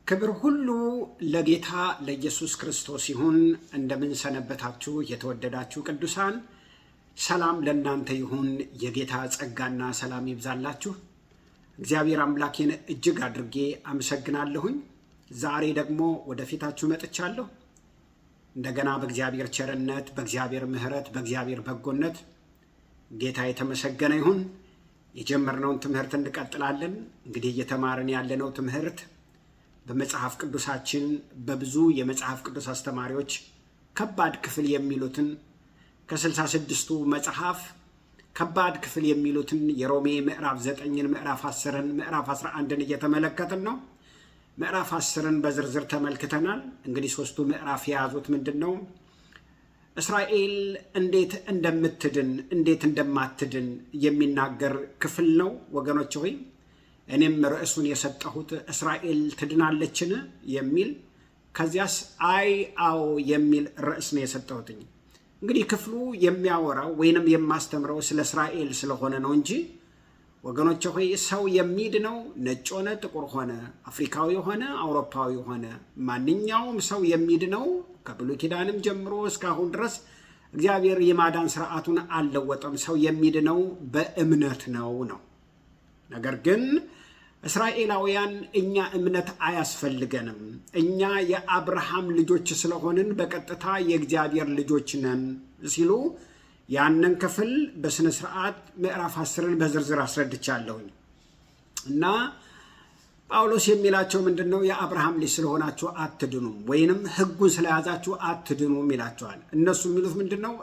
ክብር ሁሉ ለጌታ ለኢየሱስ ክርስቶስ ይሁን። እንደምን ሰነበታችሁ የተወደዳችሁ ቅዱሳን? ሰላም ለእናንተ ይሁን። የጌታ ጸጋና ሰላም ይብዛላችሁ። እግዚአብሔር አምላኬን እጅግ አድርጌ አመሰግናለሁኝ። ዛሬ ደግሞ ወደፊታችሁ መጥቻለሁ። እንደገና በእግዚአብሔር ቸርነት፣ በእግዚአብሔር ምሕረት፣ በእግዚአብሔር በጎነት ጌታ የተመሰገነ ይሁን። የጀመርነውን ትምህርት እንቀጥላለን። እንግዲህ እየተማርን ያለነው ትምህርት በመጽሐፍ ቅዱሳችን በብዙ የመጽሐፍ ቅዱስ አስተማሪዎች ከባድ ክፍል የሚሉትን ከ66ቱ መጽሐፍ ከባድ ክፍል የሚሉትን የሮሜ ምዕራፍ 9ን፣ ምዕራፍ 10ን፣ ምዕራፍ 11ን እየተመለከትን ነው። ምዕራፍ 10ን በዝርዝር ተመልክተናል። እንግዲህ ሶስቱ ምዕራፍ የያዙት ምንድን ነው? እስራኤል እንዴት እንደምትድን እንዴት እንደማትድን የሚናገር ክፍል ነው ወገኖች ሆይ። እኔም ርዕሱን የሰጠሁት እስራኤል ትድናለችን የሚል፣ ከዚያስ አዎ የሚል ርዕስ ነው የሰጠሁት። እንግዲህ ክፍሉ የሚያወራው ወይንም የማስተምረው ስለ እስራኤል ስለሆነ ነው እንጂ ወገኖች ሆይ ሰው የሚድነው ነጭ ሆነ ጥቁር ሆነ አፍሪካዊ ሆነ አውሮፓዊ ሆነ ማንኛውም ሰው የሚድነው ከብሉይ ኪዳንም ጀምሮ እስካሁን ድረስ እግዚአብሔር የማዳን ስርዓቱን አልለወጠም። ሰው የሚድነው በእምነት ነው። ነገር ግን እስራኤላውያን እኛ እምነት አያስፈልገንም፣ እኛ የአብርሃም ልጆች ስለሆንን በቀጥታ የእግዚአብሔር ልጆች ነን ሲሉ ያንን ክፍል በስነ ስርዓት ምዕራፍ 10ን በዝርዝር አስረድቻለሁኝ። እና ጳውሎስ የሚላቸው ምንድን ነው? የአብርሃም ልጅ ስለሆናችሁ አትድኑም፣ ወይንም ሕጉን ስለያዛችሁ አትድኑም ይላቸዋል። እነሱ የሚሉት ምንድን ነው?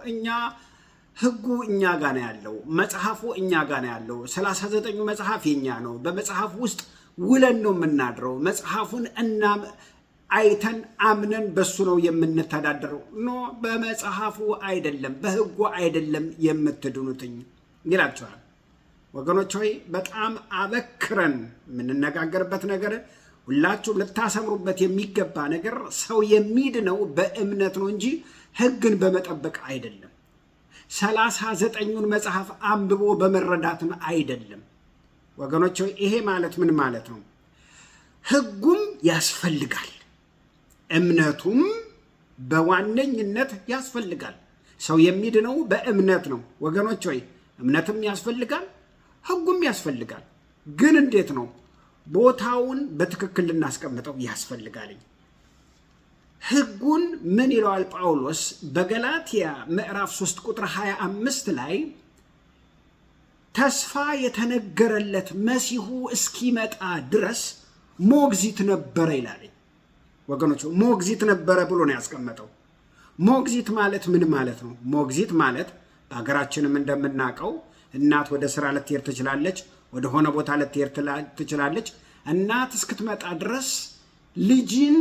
ሕጉ እኛ ጋር ነው ያለው፣ መጽሐፉ እኛ ጋር ነው ያለው። 39ኙ መጽሐፍ የኛ ነው። በመጽሐፉ ውስጥ ውለን ነው የምናድረው። መጽሐፉን አይተን አምነን በሱ ነው የምንተዳደረው። በመጽሐፉ አይደለም፣ በሕጉ አይደለም የምትድኑትኝ ይላቸዋል። ወገኖች ሆይ በጣም አበክረን የምንነጋገርበት ነገር፣ ሁላችሁም ልታሰምሩበት የሚገባ ነገር፣ ሰው የሚድነው በእምነት ነው እንጂ ሕግን በመጠበቅ አይደለም። 39ኙን መጽሐፍ አንብቦ በመረዳትም አይደለም። ወገኖች ሆይ ይሄ ማለት ምን ማለት ነው? ሕጉም ያስፈልጋል፣ እምነቱም በዋነኝነት ያስፈልጋል። ሰው የሚድነው በእምነት ነው። ወገኖች ሆይ እምነትም ያስፈልጋል፣ ሕጉም ያስፈልጋል። ግን እንዴት ነው? ቦታውን በትክክል ልናስቀምጠው ያስፈልጋል። ሕጉን ምን ይለዋል ጳውሎስ? በገላትያ ምዕራፍ 3 ቁጥር 25 ላይ ተስፋ የተነገረለት መሲሁ እስኪመጣ ድረስ ሞግዚት ነበረ ይላል። ወገኖች ሞግዚት ነበረ ብሎ ነው ያስቀመጠው። ሞግዚት ማለት ምን ማለት ነው? ሞግዚት ማለት በሀገራችንም እንደምናውቀው እናት ወደ ስራ ልትሄድ ትችላለች፣ ወደ ሆነ ቦታ ልትሄድ ትችላለች። እናት እስክትመጣ ድረስ ልጅን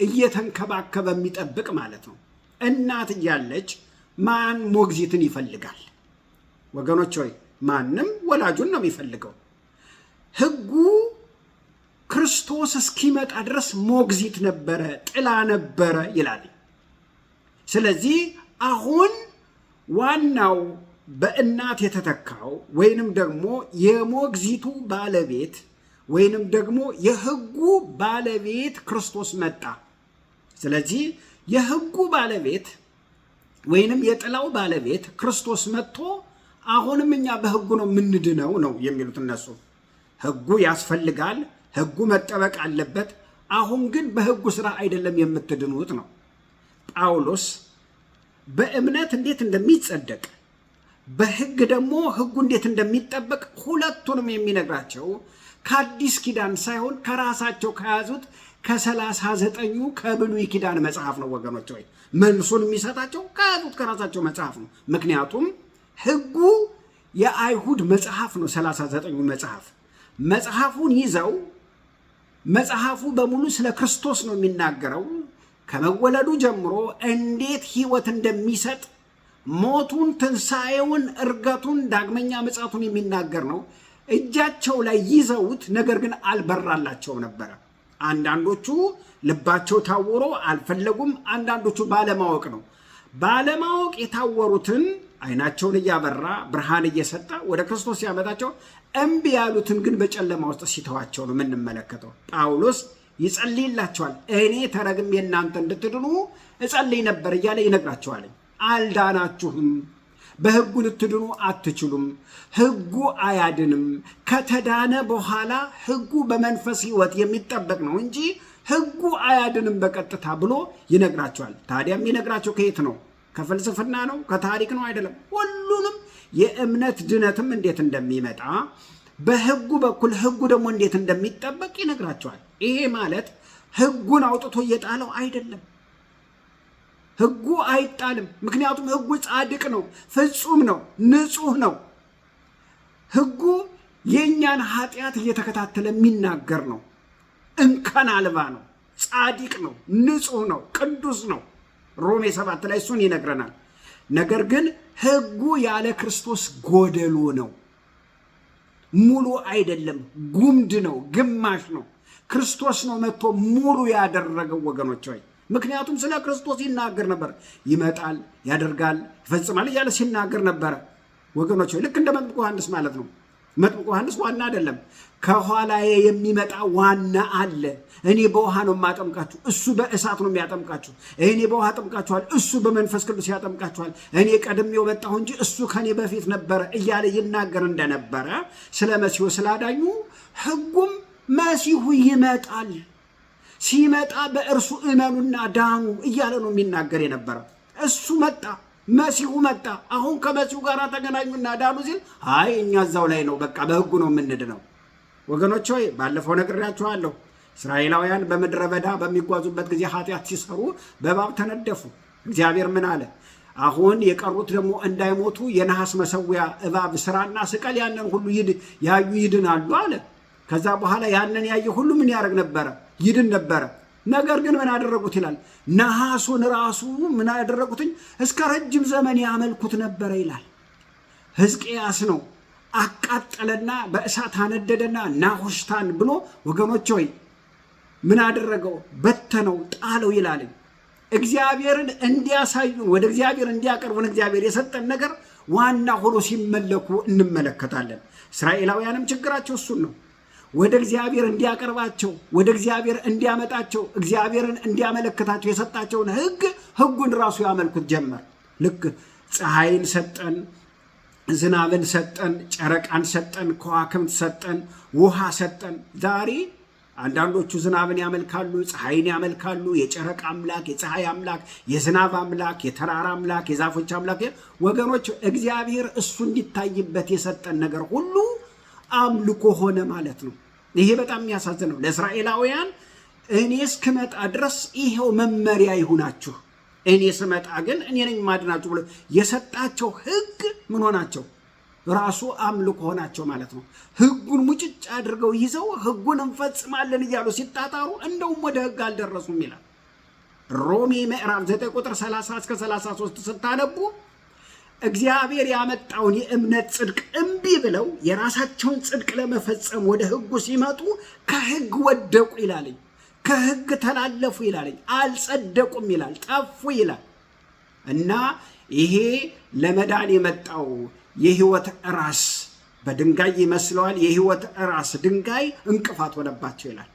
እየተንከባከበ የሚጠብቅ ማለት ነው። እናት እያለች ማን ሞግዚትን ይፈልጋል? ወገኖች ሆይ ማንም ወላጁን ነው የሚፈልገው። ሕጉ ክርስቶስ እስኪመጣ ድረስ ሞግዚት ነበረ፣ ጥላ ነበረ ይላል። ስለዚህ አሁን ዋናው በእናት የተተካው ወይንም ደግሞ የሞግዚቱ ባለቤት ወይንም ደግሞ የሕጉ ባለቤት ክርስቶስ መጣ። ስለዚህ የሕጉ ባለቤት ወይንም የጥላው ባለቤት ክርስቶስ መጥቶ አሁንም እኛ በሕጉ ነው የምንድነው ነው የሚሉት እነሱ። ሕጉ ያስፈልጋል፣ ሕጉ መጠበቅ አለበት። አሁን ግን በሕጉ ስራ አይደለም የምትድኑት ነው። ጳውሎስ በእምነት እንዴት እንደሚጸደቅ በሕግ ደግሞ ሕጉ እንዴት እንደሚጠበቅ ሁለቱንም የሚነግራቸው ከአዲስ ኪዳን ሳይሆን ከራሳቸው ከያዙት ከ39ኙ ከብሉይ ኪዳን መጽሐፍ ነው። ወገኖች ሆይ መልሱን የሚሰጣቸው ከያዙት ከራሳቸው መጽሐፍ ነው። ምክንያቱም ሕጉ የአይሁድ መጽሐፍ ነው። 39ኙ መጽሐፉን ይዘው መጽሐፉ በሙሉ ስለ ክርስቶስ ነው የሚናገረው። ከመወለዱ ጀምሮ እንዴት ሕይወት እንደሚሰጥ ሞቱን፣ ትንሣኤውን፣ እርገቱን፣ ዳግመኛ ምጽአቱን የሚናገር ነው። እጃቸው ላይ ይዘውት ነገር ግን አልበራላቸውም ነበረ። አንዳንዶቹ ልባቸው ታውሮ አልፈለጉም። አንዳንዶቹ ባለማወቅ ነው። ባለማወቅ የታወሩትን አይናቸውን እያበራ ብርሃን እየሰጠ ወደ ክርስቶስ ሲያመጣቸው፣ እምቢ ያሉትን ግን በጨለማ ውስጥ ሲተዋቸው ነው የምንመለከተው። ጳውሎስ ይጸልይላቸዋል። እኔ ተረግሜ እናንተ እንድትድኑ እጸልይ ነበር እያለ ይነግራቸዋል። አልዳናችሁም፣ በሕጉ ልትድኑ አትችሉም፣ ሕጉ አያድንም። ከተዳነ በኋላ ሕጉ በመንፈስ ሕይወት የሚጠበቅ ነው እንጂ ሕጉ አያድንም በቀጥታ ብሎ ይነግራቸዋል። ታዲያ የሚነግራቸው ከየት ነው? ከፍልስፍና ነው? ከታሪክ ነው? አይደለም። ሁሉንም የእምነት ድነትም እንዴት እንደሚመጣ በሕጉ በኩል ሕጉ ደግሞ እንዴት እንደሚጠበቅ ይነግራቸዋል። ይሄ ማለት ሕጉን አውጥቶ እየጣለው አይደለም። ሕጉ አይጣልም። ምክንያቱም ሕጉ ጻድቅ ነው፣ ፍጹም ነው፣ ንጹህ ነው። ሕጉ የእኛን ኃጢአት እየተከታተለ የሚናገር ነው። እንከን አልባ ነው፣ ጻድቅ ነው፣ ንጹህ ነው፣ ቅዱስ ነው። ሮሜ 7 ላይ እሱን ይነግረናል። ነገር ግን ሕጉ ያለ ክርስቶስ ጎደሎ ነው፣ ሙሉ አይደለም፣ ጉምድ ነው፣ ግማሽ ነው። ክርስቶስ ነው መጥቶ ሙሉ ያደረገው ወገኖች ሆይ። ምክንያቱም ስለ ክርስቶስ ይናገር ነበር። ይመጣል፣ ያደርጋል፣ ይፈጽማል እያለ ሲናገር ነበረ ወገኖች ሆይ። ልክ እንደ መጥምቁ ዮሐንስ ማለት ነው። መጥምቁ ዮሐንስ ዋና አይደለም፣ ከኋላዬ የሚመጣ ዋና አለ። እኔ በውሃ ነው የማጠምቃችሁ፣ እሱ በእሳት ነው የሚያጠምቃችሁ። እኔ በውሃ አጠምቃችኋል፣ እሱ በመንፈስ ቅዱስ ያጠምቃችኋል። እኔ ቀድሜው መጣሁ እንጂ እሱ ከኔ በፊት ነበረ እያለ ይናገር እንደነበረ ስለ መሲሁ ስላዳኙ ሕጉም መሲሁ ይመጣል፣ ሲመጣ በእርሱ እመኑና ዳኑ እያለ ነው የሚናገር የነበረው። እሱ መጣ፣ መሲሁ መጣ። አሁን ከመሲሁ ጋር ተገናኙና ዳኑ ሲል አይ እኛ እዛው ላይ ነው፣ በቃ በሕጉ ነው የምንድነው። ወገኖች ሆይ ባለፈው ነግሬያችኋለሁ። እስራኤላውያን በምድረ በዳ በሚጓዙበት ጊዜ ኃጢአት ሲሰሩ በእባብ ተነደፉ። እግዚአብሔር ምን አለ? አሁን የቀሩት ደግሞ እንዳይሞቱ የነሐስ መሰዊያ እባብ ስራና ስቀል፣ ያንን ሁሉ ያዩ ይድናሉ አለ። ከዛ በኋላ ያንን ያየ ሁሉ ምን ያደርግ ነበረ? ይድን ነበረ። ነገር ግን ምን አደረጉት ይላል? ነሐሱን ራሱ ምን አደረጉትኝ? እስከ ረጅም ዘመን ያመልኩት ነበረ ይላል። ሕዝቅያስ ነው አቃጠለና በእሳት አነደደና ናሁሽታን ብሎ ወገኖች ሆይ ምን አደረገው? በተነው፣ ጣለው ይላል። እግዚአብሔርን እንዲያሳዩን ወደ እግዚአብሔር እንዲያቀርቡን እግዚአብሔር የሰጠን ነገር ዋና ሆኖ ሲመለኩ እንመለከታለን። እስራኤላውያንም ችግራቸው እሱን ነው። ወደ እግዚአብሔር እንዲያቀርባቸው፣ ወደ እግዚአብሔር እንዲያመጣቸው፣ እግዚአብሔርን እንዲያመለክታቸው የሰጣቸውን ሕጉን ራሱ ያመልኩት ጀመር። ልክ ፀሐይን ሰጠን፣ ዝናብን ሰጠን፣ ጨረቃን ሰጠን፣ ከዋክብት ሰጠን፣ ውሃ ሰጠን። ዛሬ አንዳንዶቹ ዝናብን ያመልካሉ፣ ፀሐይን ያመልካሉ። የጨረቃ አምላክ፣ የፀሐይ አምላክ፣ የዝናብ አምላክ፣ የተራራ አምላክ፣ የዛፎች አምላክ። ወገኖች እግዚአብሔር እሱ እንዲታይበት የሰጠን ነገር ሁሉ አምልኮ ሆነ ማለት ነው። ይሄ በጣም የሚያሳዝን ነው። ለእስራኤላውያን እኔ እስክመጣ ድረስ ይሄው መመሪያ ይሁናችሁ፣ እኔ ስመጣ ግን እኔ ነኝ ማድናችሁ ብሎ የሰጣቸው ሕግ ምን ሆናቸው? ራሱ አምልኮ ሆናቸው ማለት ነው። ሕጉን ሙጭጭ አድርገው ይዘው ሕጉን እንፈጽማለን እያሉ ሲጣጣሩ እንደውም ወደ ሕግ አልደረሱም ይላል። ሮሜ ምዕራፍ 9 ቁጥር 30 እስከ 33 ስታነቡ እግዚአብሔር ያመጣውን የእምነት ጽድቅ እምቢ ብለው የራሳቸውን ጽድቅ ለመፈጸም ወደ ሕጉ ሲመጡ ከሕግ ወደቁ ይላል። ከሕግ ተላለፉ ይላል። አልጸደቁም ይላል፣ ጠፉ ይላል። እና ይሄ ለመዳን የመጣው የሕይወት ራስ በድንጋይ ይመስለዋል። የሕይወት ራስ ድንጋይ እንቅፋት ሆነባቸው ይላል።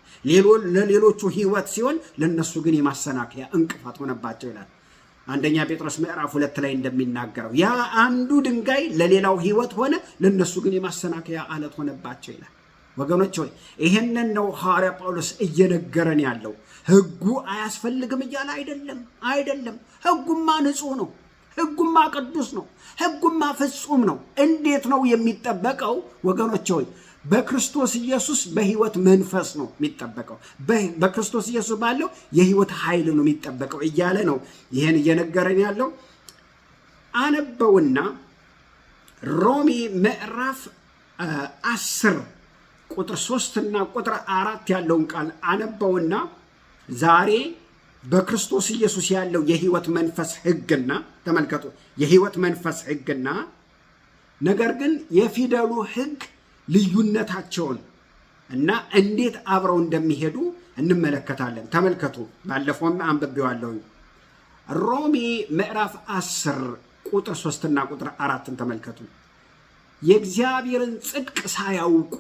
ለሌሎቹ ሕይወት ሲሆን ለነሱ ግን የማሰናከያ እንቅፋት ሆነባቸው ይላል። አንደኛ ጴጥሮስ ምዕራፍ 2 ላይ እንደሚናገረው ያ አንዱ ድንጋይ ለሌላው ሕይወት ሆነ፣ ለነሱ ግን የማሰናከያ አለት ሆነባቸው ይላል። ወገኖች ሆይ ይሄንን ነው ሐዋርያ ጳውሎስ እየነገረን ያለው። ሕጉ አያስፈልግም እያለ አይደለም። ሕጉማ ንጹህ ነው። ሕጉማ ቅዱስ ነው። ሕጉማ ፍጹም ነው። እንዴት ነው የሚጠበቀው? ወገኖች ሆይ በክርስቶስ ኢየሱስ በሕይወት መንፈስ ነው የሚጠበቀው። በክርስቶስ ኢየሱስ ባለው የሕይወት ኃይል ነው የሚጠበቀው እያለ ነው ይህን እየነገረን ያለው። አነበውና ሮሜ ምዕራፍ 10 ቁጥር 3 እና ቁጥር 4 ያለውን ቃል አነበውና ዛሬ በክርስቶስ ኢየሱስ ያለው የሕይወት መንፈስ ሕግና ተመልከቱ፣ የሕይወት መንፈስ ሕግና ነገር ግን የፊደሉ ሕግ ልዩነታቸውን እና እንዴት አብረው እንደሚሄዱ እንመለከታለን። ተመልከቱ፣ ባለፈውም አንብቤዋለሁ። ሮሜ ምዕራፍ 10 ቁጥር 3 እና ቁጥር 4 ተመልከቱ። የእግዚአብሔርን ጽድቅ ሳያውቁ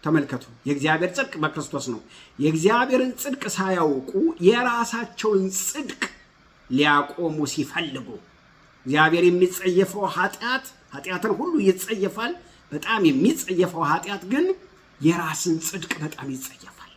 ተመልከቱ፣ የእግዚአብሔር ጽድቅ በክርስቶስ ነው። የእግዚአብሔርን ጽድቅ ሳያውቁ የራሳቸውን ጽድቅ ሊያቆሙ ሲፈልጉ፣ እግዚአብሔር የሚጸየፈው ኃጢአትን ሁሉ ይጸየፋል። በጣም የሚጸየፈው ኃጢአት ግን የራስን ጽድቅ በጣም ይጸየፋል።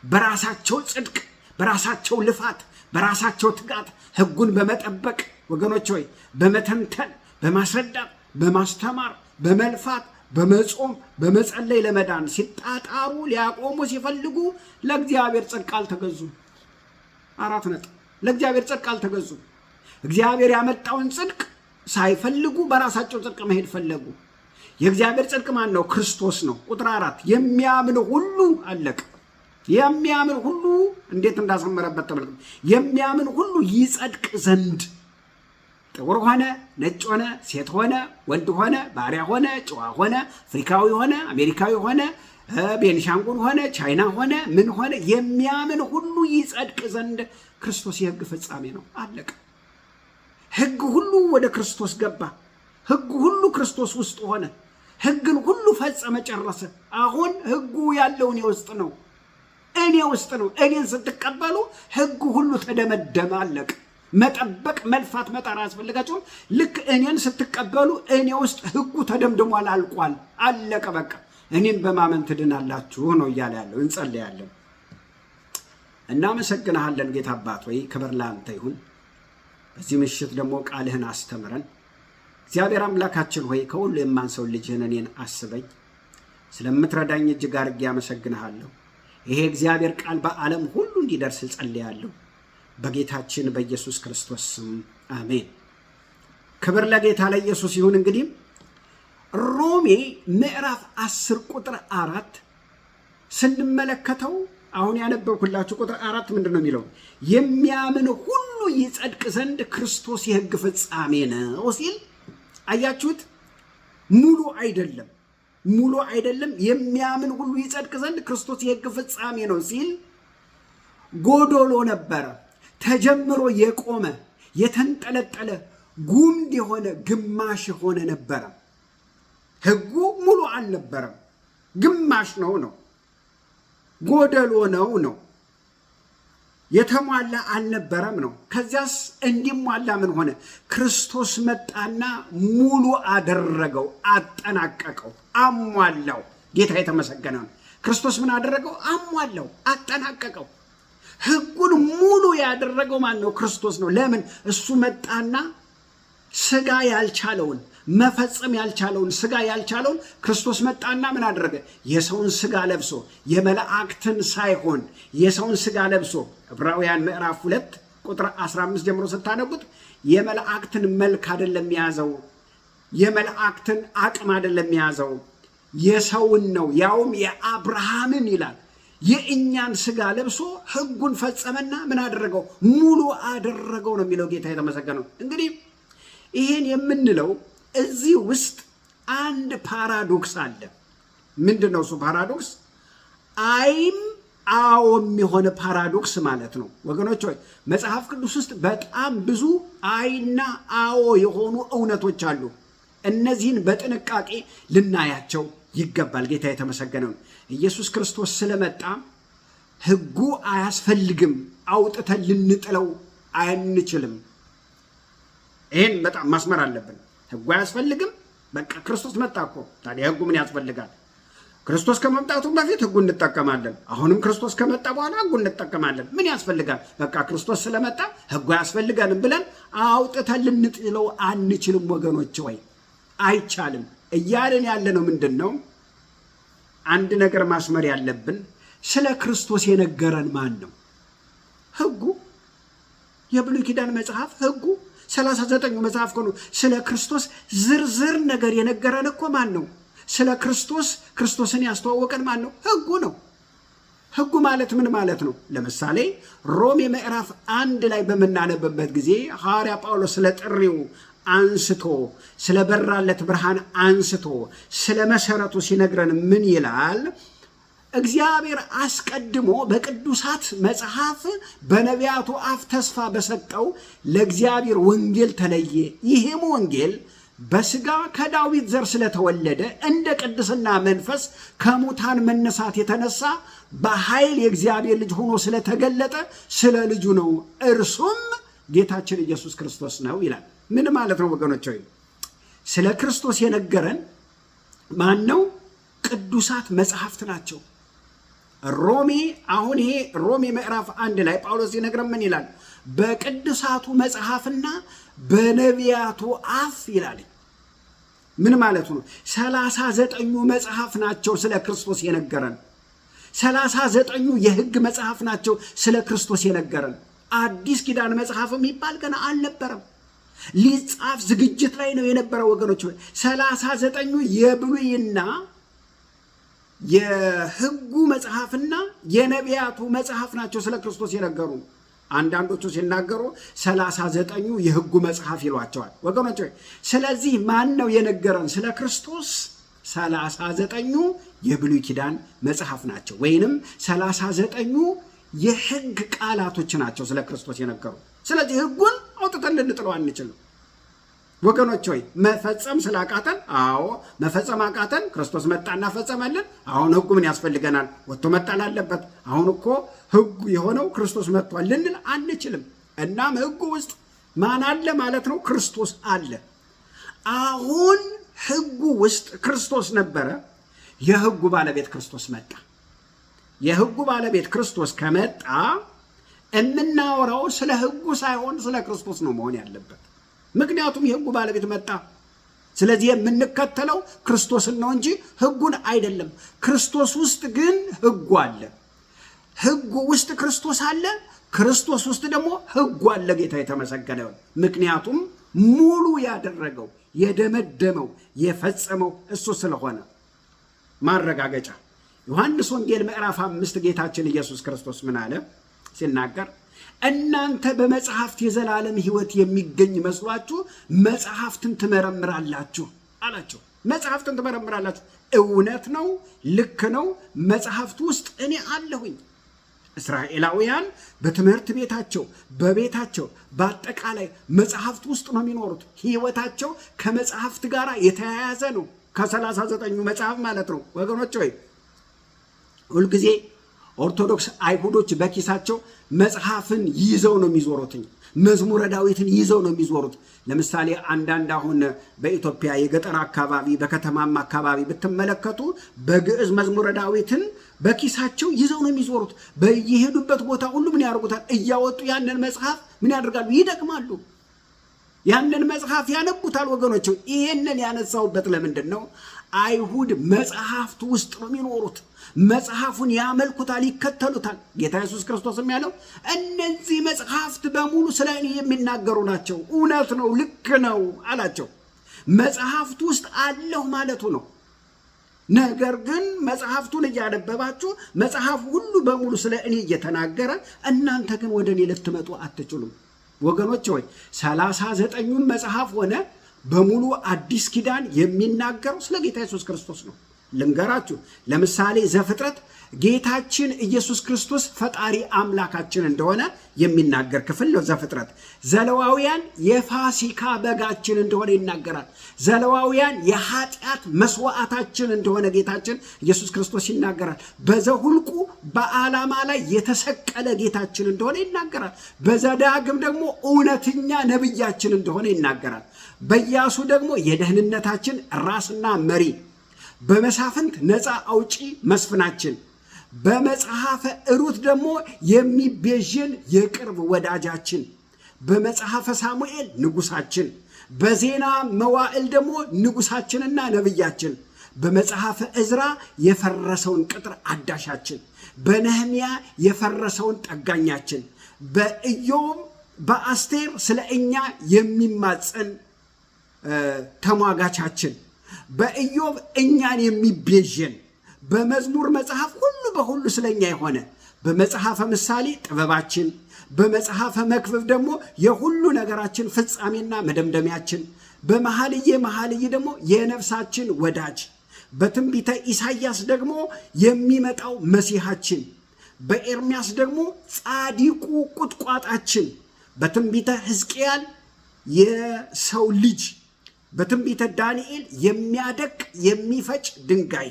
በራሳቸው ጽድቅ፣ በራሳቸው ልፋት፣ በራሳቸው ትጋት ሕጉን በመጠበቅ ወገኖች ሆይ በመተንተን፣ በማስረዳት፣ በማስተማር፣ በመልፋት፣ በመጾም፣ በመጸለይ ለመዳን ሲጣጣሩ ሊያቆሙ ሲፈልጉ ለእግዚአብሔር ጽድቅ አልተገዙም። 4 ነጥብ። ለእግዚአብሔር ጽድቅ አልተገዙም። እግዚአብሔር ያመጣውን ጽድቅ ሳይፈልጉ በራሳቸው ጽድቅ መሄድ ፈለጉ። የእግዚአብሔር ጽድቅ ማን ነው? ክርስቶስ ነው። ቁጥር 4 የሚያምን ሁሉ አለቀ። የሚያምን ሁሉ እንዴት እንዳሰመረበት ተመልከቱ። የሚያምን ሁሉ ይጸድቅ ዘንድ ጥቁር ሆነ፣ ነጭ ሆነ፣ ሴት ሆነ፣ ወንድ ሆነ፣ ባሪያ ሆነ፣ ጨዋ ሆነ፣ አፍሪካዊ ሆነ፣ አሜሪካዊ ሆነ፣ ቤንሻንጉል ሆነ፣ ቻይና ሆነ፣ ምን ሆነ፣ የሚያምን ሁሉ ይጸድቅ ዘንድ ክርስቶስ የሕግ ፍጻሜ ነው። አለቀ። ሕግ ሁሉ ወደ ክርስቶስ ገባ። ሕግ ሁሉ ክርስቶስ ውስጥ ሆነ። ሕግን ሁሉ ፈጸመ፣ ጨረሰ። አሁን ሕጉ ያለው እኔ ውስጥ ነው። እኔ ውስጥ ነው። እኔን ስትቀበሉ ሕግ ሁሉ ተደመደመ፣ አለቀ። መጠበቅ፣ መልፋት፣ መጣር አያስፈልጋችሁም። ልክ እኔን ስትቀበሉ እኔ ውስጥ ሕጉ ተደምድሟል፣ አልቋል፣ አለቀ፣ በቃ። እኔን በማመን ትድናላችሁ ነው እያለ ያለው። እንጸልያለን። እናመሰግንሃለን ጌታ አባት ወይ ክብር ለአንተ ይሁን። በዚህ ምሽት ደግሞ ቃልህን አስተምረን። እግዚአብሔር አምላካችን ሆይ ከሁሉ የማንሰው ልጅህን እኔን አስበኝ። ስለምትረዳኝ እጅግ አድርጌ አመሰግንሃለሁ። ይሄ እግዚአብሔር ቃል በዓለም ሁሉ እንዲደርስ ጸልያለሁ። በጌታችን በኢየሱስ ክርስቶስ ስም አሜን። ክብር ለጌታ ለኢየሱስ ይሁን። እንግዲህ ሮሜ ምዕራፍ 10 ቁጥር 4 ስንመለከተው አሁን ያነበብኩላችሁ ቁጥር 4 ምንድን ነው የሚለው? የሚያምን ሁሉ ይጸድቅ ዘንድ ክርስቶስ የሕግ ፍጻሜ ነው ሲል አያችሁት? ሙሉ አይደለም፣ ሙሉ አይደለም። የሚያምን ሁሉ ይጸድቅ ዘንድ ክርስቶስ የሕግ ፍጻሜ ነው ሲል ጎዶሎ ነበረ። ተጀምሮ የቆመ የተንጠለጠለ ጉምድ የሆነ ግማሽ የሆነ ነበረ። ሕጉ ሙሉ አልነበረም፣ ግማሽ ነው። ጎደሎ ነው። የተሟላ አልነበረም ነው። ከዚያስ እንዲሟላ ምን ሆነ? ክርስቶስ መጣና ሙሉ አደረገው፣ አጠናቀቀው፣ አሟላው። ጌታ የተመሰገነ ነው። ክርስቶስ ምን አደረገው? አሟላው፣ አጠናቀቀው። ሕጉን ሙሉ ያደረገው ማን ነው? ክርስቶስ ነው። ለምን? እሱ መጣና ስጋ ያልቻለውን መፈጸም ያልቻለውን ስጋ ያልቻለውን ክርስቶስ መጣና ምን አደረገ? የሰውን ስጋ ለብሶ የመላእክትን ሳይሆን የሰውን ስጋ ለብሶ ዕብራውያን ምዕራፍ 2 ቁጥር 15 ጀምሮ ስታነቡት የመላእክትን መልክ አይደለም የያዘው፣ የመላእክትን አቅም አይደለም የያዘው፣ የሰውን ነው፣ ያውም የአብርሃምን ይላል። የእኛን ስጋ ለብሶ ሕጉን ፈጸመና ምን አደረገው? ሙሉ አደረገው ነው የሚለው። ጌታ የተመሰገነው። እንግዲህ ይህን የምንለው እዚህ ውስጥ አንድ ፓራዶክስ አለ። ምንድን ነው እሱ ፓራዶክስ? አይም አዎም የሆነ ፓራዶክስ ማለት ነው። ወገኖች ሆይ መጽሐፍ ቅዱስ ውስጥ በጣም ብዙ አይና አዎ የሆኑ እውነቶች አሉ። እነዚህን በጥንቃቄ ልናያቸው ይገባል። ጌታ የተመሰገነው። ኢየሱስ ክርስቶስ ስለመጣ ሕጉ አያስፈልግም፣ አውጥተን ልንጥለው አንችልም። ይህን በጣም ማስመር አለብን። ሕጉ አያስፈልግም፣ በቃ ክርስቶስ መጣ እኮ። ታዲያ ሕጉ ምን ያስፈልጋል? ክርስቶስ ከመምጣቱ በፊት ሕጉ እንጠቀማለን። አሁንም ክርስቶስ ከመጣ በኋላ ሕጉ እንጠቀማለን። ምን ያስፈልጋል? በቃ ክርስቶስ ስለመጣ ሕጉ አያስፈልገንም ብለን አውጥተን ልንጥለው አንችልም። ወገኖች ወይ አይቻልም። እያልን ያለ ነው ምንድን ነው? አንድ ነገር ማስመር ያለብን፣ ስለ ክርስቶስ የነገረን ማን ነው? ሕጉ። የብሉይ ኪዳን መጽሐፍ ሕጉ 39 መጽሐፍ ነው። ስለ ክርስቶስ ዝርዝር ነገር የነገረን እኮ ማን ነው? ስለ ክርስቶስን ያስተዋወቀን ማን ነው? ሕጉ ነው። ሕጉ ማለት ምን ማለት ነው? ለምሳሌ ሮሜ ምዕራፍ 1 ላይ በምናነብበት ጊዜ ሐዋርያ ጳውሎስ ስለ ጥሪው አንስቶ ስለ በራለት ብርሃን አንስቶ ስለ መሰረቱ ሲነግረን ምን ይላል? እግዚአብሔር አስቀድሞ በቅዱሳት መጽሐፍ በነቢያቱ አፍ ተስፋ በሰጠው ለእግዚአብሔር ወንጌል ተለየ። ይህም ወንጌል በስጋ ከዳዊት ዘር ስለተወለደ እንደ ቅድስና መንፈስ ከሙታን መነሳት የተነሳ በኃይል የእግዚአብሔር ልጅ ሆኖ ስለተገለጠ ስለ ልጁ ነው፣ እርሱም ጌታችን ኢየሱስ ክርስቶስ ነው ይላል። ምን ማለት ነው ወገኖች? ስለ ክርስቶስ የነገረን ማን ነው? ቅዱሳት መጽሐፍት ናቸው። ይሄ ሮሜ ምዕራፍ 1 ላይ ጳውሎስ ሲነግረን ምን ይላል? በቅዱሳቱ መጽሐፍና በነቢያቱ አፍ ይላል። ምን ማለት ነው? 39ኙ መጽሐፍ ናቸው ስለ ክርስቶስ የነገረን። 39ኙ የሕግ መጽሐፍ ናቸው ስለ ክርስቶስ የነገረን። አዲስ ኪዳን መጽሐፍ የሚባል ገና አልነበረም፣ ሊጻፍ ዝግጅት ላይ ነው የነበረው ወገኖች። 39ኙ የብሉይና የሕጉ መጽሐፍና የነቢያቱ መጽሐፍ ናቸው ስለ ክርስቶስ የነገሩ። አንዳንዶቹ ሲናገሩ 39ኙ የሕጉ መጽሐፍ ይሏቸዋል ወገኖች። ስለዚህ ማን ነው የነገረን ስለ ክርስቶስ? 39ኙ የብሉይ ኪዳን መጽሐፍ ናቸው፣ ወይንም 39ኙ የሕግ ቃላቶች ናቸው ስለ ክርስቶስ የነገሩ። ስለዚህ ሕጉን አውጥተን ልንጥለው አንችልም ወገኖች። መፈጸም ስላቃተን፣ አዎ መፈጸም አቃተን። ክርስቶስ መጣና ፈጸመልን። አሁን ሕጉ ምን ያስፈልገናል? ወጥቶ መጣል አለበት። አሁን እኮ ሕጉ የሆነው ክርስቶስ መጥቷል ልንል አንችልም። እናም ሕጉ ውስጥ ማን አለ ማለት ነው? ክርስቶስ አለ። አሁን ሕጉ ውስጥ ክርስቶስ ነበረ። የሕጉ ባለቤት ክርስቶስ መጣ። የሕጉ ባለቤት ክርስቶስ ከመጣ የምናወራው ስለ ሕጉ ሳይሆን ስለ ክርስቶስ ነው መሆን ያለበት። ምክንያቱም የሕጉ ባለቤት መጣ። ስለዚህ የምንከተለው ክርስቶስን ነው እንጂ ሕጉን አይደለም። ክርስቶስ ውስጥ ግን ሕጉ አለ። ሕጉ ውስጥ ክርስቶስ አለ። ክርስቶስ ውስጥ ደግሞ ሕጉ አለ። ጌታ የተመሰገነ ይሁን። ምክንያቱም ሙሉ ያደረገው የደመደመው የፈጸመው እሱ ስለሆነ። ማረጋገጫ ዮሐንስ ወንጌል ምዕራፍ 5 ጌታችን ኢየሱስ ክርስቶስ ምን አለ ሲናገር? እናንተ በመጽሐፍት የዘላለም ሕይወት የሚገኝ መስሏችሁ መጽሐፍትን ትመረምራላችሁ አላቸው። መጽሐፍትን ትመረምራላችሁ። እውነት ነው፣ ልክ ነው። መጽሐፍት ውስጥ እኔ አለሁኝ። እስራኤላውያን በትምህርት ቤታቸው፣ በቤታቸው፣ በአጠቃላይ መጽሐፍት ውስጥ ነው የሚኖሩት። ሕይወታቸው ከመጽሐፍት ጋር የተያያዘ ነው። ከ39ኙ መጽሐፍ ማለት ነው ወገኖች። ሁልጊዜ ኦርቶዶክስ አይሁዶች በኪሳቸው መጽሐፍን ይዘው ነው የሚዞሩት። መዝሙረ ዳዊትን ይዘው ነው የሚዞሩት። ለምሳሌ አንዳንድ አሁን በኢትዮጵያ የገጠር አካባቢ በከተማም አካባቢ ብትመለከቱ በግዕዝ መዝሙረ ዳዊትን በኪሳቸው ይዘው ነው የሚዞሩት። በየሄዱበት ቦታ ሁሉ ምን ያደርጉታል? እያወጡ ያንን መጽሐፍ ምን ያደርጋሉ? ይደግማሉ። ያንን መጽሐፍ ያነቡታል ወገኖች። ይሄንን ያነሳውበት ለምንድን ነው? አይሁድ መጽሐፍት ውስጥ ነው የሚኖሩት። መጽሐፉን ያመልኩታል፣ ይከተሉታል። ጌታ ኢየሱስ ክርስቶስም ያለው እነዚህ መጽሐፍት በሙሉ ስለ እኔ የሚናገሩ ናቸው፣ እውነት ነው፣ ልክ ነው አላቸው። መጽሐፍት ውስጥ አለሁ ማለቱ ነው። ነገር ግን መጽሐፍቱን እያነበባችሁ መጽሐፍ ሁሉ በሙሉ ስለ እኔ እየተናገረ እናንተ ግን ወደ እኔ ልትመጡ አትችሉም። ወገኖች ሆይ 39ኙም መጽሐፍ ሆነ በሙሉ አዲስ ኪዳን የሚናገረው ስለ ጌታ ኢየሱስ ክርስቶስ ነው። ልንገራችሁ። ለምሳሌ ዘፍጥረት ጌታችን ኢየሱስ ክርስቶስ ፈጣሪ አምላካችን እንደሆነ የሚናገር ክፍል ነው ዘፍጥረት። ዘሌዋውያን የፋሲካ በጋችን እንደሆነ ይናገራል። ዘሌዋውያን የኃጢአት መስዋዕታችን እንደሆነ ጌታችን ኢየሱስ ክርስቶስ ይናገራል። በዘሁልቁ በዓላማ ላይ የተሰቀለ ጌታችን እንደሆነ ይናገራል። በዘዳግም ደግሞ እውነተኛ ነቢያችን እንደሆነ ይናገራል። በኢያሱ ደግሞ የደህንነታችን ራስና መሪ፣ በመሳፍንት ነፃ አውጪ መስፍናችን፣ በመጽሐፈ ሩት ደግሞ የሚቤዥን የቅርብ ወዳጃችን፣ በመጽሐፈ ሳሙኤል ንጉሳችን፣ በዜና መዋዕል ደግሞ ንጉሳችንና ነቢያችን፣ በመጽሐፈ ዕዝራ የፈረሰውን ቅጥር አዳሻችን፣ በነህምያ የፈረሰውን ጠጋኛችን፣ በኢዮብ በአስቴር ስለ እኛ የሚማፀን ተሟጋቻችን፣ በኢዮብ እኛን የሚቤዥን፣ በመዝሙር መጽሐፍ ሁሉ በሁሉ ስለኛ የሆነ፣ በመጽሐፈ ምሳሌ ጥበባችን፣ በመጽሐፈ መክብብ ደግሞ የሁሉ ነገራችን ፍጻሜና መደምደሚያችን፣ በመኃልየ ደግሞ የነፍሳችን ወዳጅ፣ በትንቢተ ኢሳይያስ ደግሞ የሚመጣው መሲሐችን፣ በኤርምያስ ደግሞ ጻዲቁ ቁጥቋጣችን፣ በትንቢተ ሕዝቅኤል የሰው ልጅ፣ በትንቢተ ዳንኤል የሚያደቅ የሚፈጭ ድንጋይ፣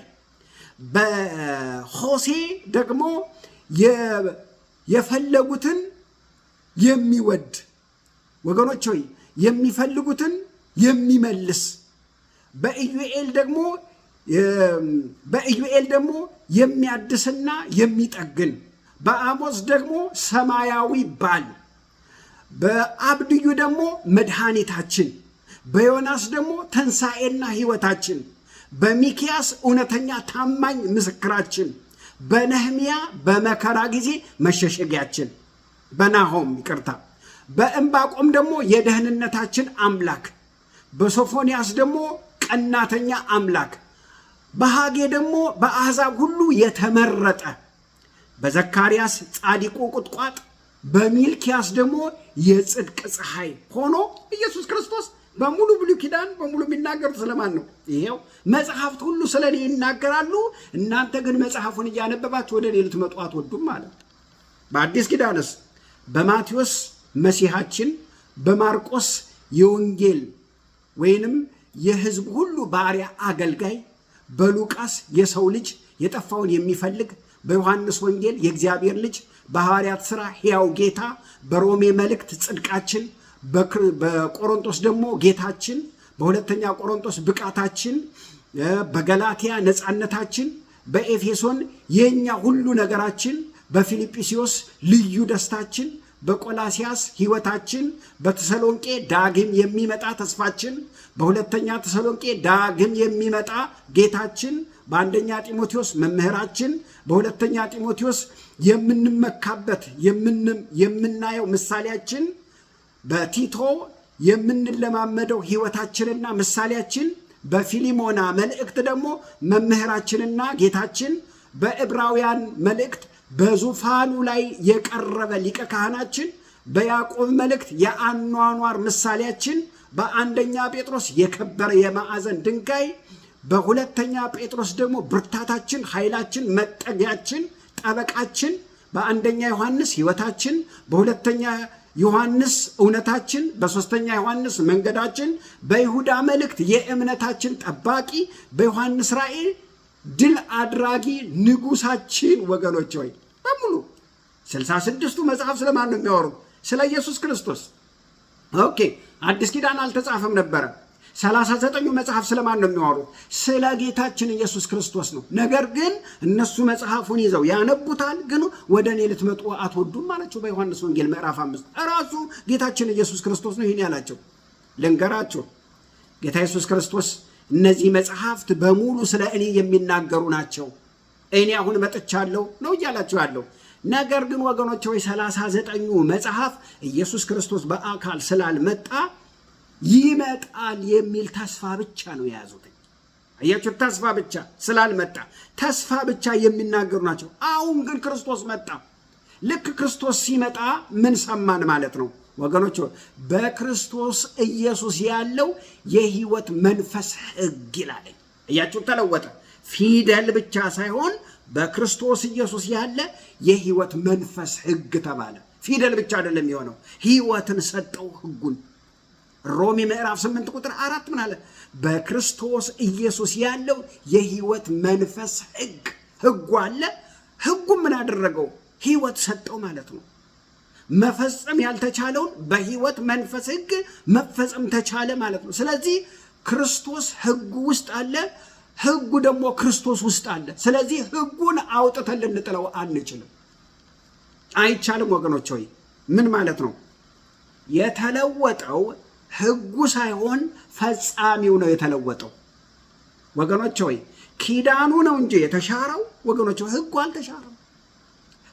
በሆሴ ደግሞ የፈለጉትን የሚወድ ወገኖች ሆይ የሚፈልጉትን የሚመልስ፣ በኢዩኤል ደግሞ የሚያድስና የሚጠግን፣ በአሞጽ ደግሞ ሰማያዊ ባል፣ በአብድዩ ደግሞ መድኃኒታችን፣ በዮናስ ደግሞ ትንሣኤና ሕይወታችን፣ በሚክያስ እውነተኛ ታማኝ ምስክራችን፣ በነህምያ በመከራ ጊዜ መሸሸጊያችን፣ በናሆም በዕንባቆም ደግሞ የደህንነታችን አምላክ፣ በሶፎንያስ ደግሞ ቀናተኛ አምላክ፣ በሐጌ ደግሞ በአሕዛብ ሁሉ የተመረጠ፣ በዘካርያስ ጻድቁ ቁጥቋጥ፣ በሚልኪያስ ደግሞ የጽድቅ ፀሐይ ሆኖ ኢየሱስ ክርስቶስ በሙሉ ብሉይ ኪዳን በሙሉ የሚናገሩት ስለማን ነው? ይሄው መጽሐፍት ሁሉ ስለ እኔ ይናገራሉ፣ እናንተ ግን መጽሐፉን እያነበባችሁ ወደ እኔ ልትመጡ አትወዱም ማለት። በአዲስ ኪዳንስ በማቴዎስ መሲሐችን፣ በማርቆስ የወንጌል ወይንም የሕዝብ ሁሉ ባሪያ አገልጋይ፣ በሉቃስ የሰው ልጅ የጠፋውን የሚፈልግ፣ በዮሐንስ ወንጌል የእግዚአብሔር ልጅ፣ በሐዋርያት ሥራ ሕያው ጌታ፣ በሮሜ መልእክት ጽድቃችን፣ በቆሮንቶስ ደግሞ ጌታችን፣ በሁለተኛ ቆሮንቶስ ብቃታችን፣ በገላትያ ነፃነታችን፣ በኤፌሶን የኛ ሁሉ ነገራችን፣ በፊልጵስዩስ ልዩ ደስታችን፣ በቆላሲያስ ሕይወታችን፣ በተሰሎንቄ ዳግም የሚመጣ ተስፋችን፣ በሁለተኛ ተሰሎንቄ ዳግም የሚመጣ ጌታችን፣ በአንደኛ ጢሞቴዎስ መምህራችን፣ በሁለተኛ ጢሞቴዎስ የምንመካበት የምናየው ምሳሌያችን፣ በቲቶ የምንለማመደው ሕይወታችንና ምሳሌያችን፣ በፊሊሞና መልእክት ደግሞ መምህራችንና ጌታችን፣ በዕብራውያን መልእክት በዙፋኑ ላይ የቀረበ ሊቀ ካህናችን፣ በያዕቆብ መልእክት የአኗኗር ምሳሌያችን፣ በአንደኛ ጴጥሮስ የከበረ የማዕዘን ድንጋይ፣ በሁለተኛ ጴጥሮስ ደግሞ ብርታታችን፣ ኃይላችን፣ መጠጊያችን፣ ጠበቃችን፣ በአንደኛ ዮሐንስ ሕይወታችን፣ በሁለተኛ ዮሐንስ እውነታችን፣ በሶስተኛ ዮሐንስ መንገዳችን፣ በይሁዳ መልእክት የእምነታችን ጠባቂ፣ በዮሐንስ ራእይ ድል አድራጊ ንጉሳችን። ወገኖች ሆይ በሙሉ 66ቱ መጽሐፍ ስለማን ነው የሚያወሩት? ስለ ኢየሱስ ክርስቶስ። ኦኬ፣ አዲስ ኪዳን አልተጻፈም ነበረ። 39ኙ መጽሐፍ ስለማን ነው የሚያወሩት? ስለ ጌታችን ኢየሱስ ክርስቶስ ነው። ነገር ግን እነሱ መጽሐፉን ይዘው ያነቡታል፣ ግን ወደ እኔ ልትመጡ አትወዱም አላቸው። በዮሐንስ ወንጌል ምዕራፍ 5 ራሱ ጌታችን ኢየሱስ ክርስቶስ ነው ይህን ያላቸው። ልንገራቸው፣ ጌታ ኢየሱስ ክርስቶስ እነዚህ መጽሐፍት በሙሉ ስለ እኔ የሚናገሩ ናቸው፣ እኔ አሁን መጥቻለሁ ነው እያላቸው ያለው። ነገር ግን ወገኖች ሆይ 39ኙ መጽሐፍ ኢየሱስ ክርስቶስ በአካል ስላልመጣ ይመጣል የሚል ተስፋ ብቻ ነው የያዙት። አያችሁ፣ ተስፋ ብቻ ስላልመጣ ተስፋ ብቻ የሚናገሩ ናቸው። አሁን ግን ክርስቶስ መጣ። ልክ ክርስቶስ ሲመጣ ምን ሰማን ማለት ነው ወገኖች? በክርስቶስ ኢየሱስ ያለው የሕይወት መንፈስ ሕግ ይላል። አያችሁ፣ ተለወጠ። ፊደል ብቻ ሳይሆን በክርስቶስ ኢየሱስ ያለ የሕይወት መንፈስ ሕግ ተባለ። ፊደል ብቻ አይደለም የሆነው፣ ሕይወትን ሰጠው ሕጉን። ሮሜ ምዕራፍ 8 ቁጥር 4 ምን አለ? በክርስቶስ ኢየሱስ ያለው የሕይወት መንፈስ ሕግ። ሕጉ አለ። ሕጉም ምን አደረገው? ሕይወት ሰጠው ማለት ነው። መፈጸም ያልተቻለውን በሕይወት መንፈስ ሕግ መፈጸም ተቻለ ማለት ነው። ስለዚህ ክርስቶስ ሕጉ ውስጥ አለ፣ ሕጉ ደግሞ ክርስቶስ ውስጥ አለ። ስለዚህ ሕጉን አውጥተን ልንጥለው አንችልም፣ አይቻልም። ወገኖች ሆይ ምን ማለት ነው? የተለወጠው ሕጉ ሳይሆን ፈጻሚው ነው የተለወጠው። ወገኖች ሆይ ኪዳኑ ነው እንጂ የተሻረው፣ ወገኖች ሆይ ሕጉ አልተሻረም።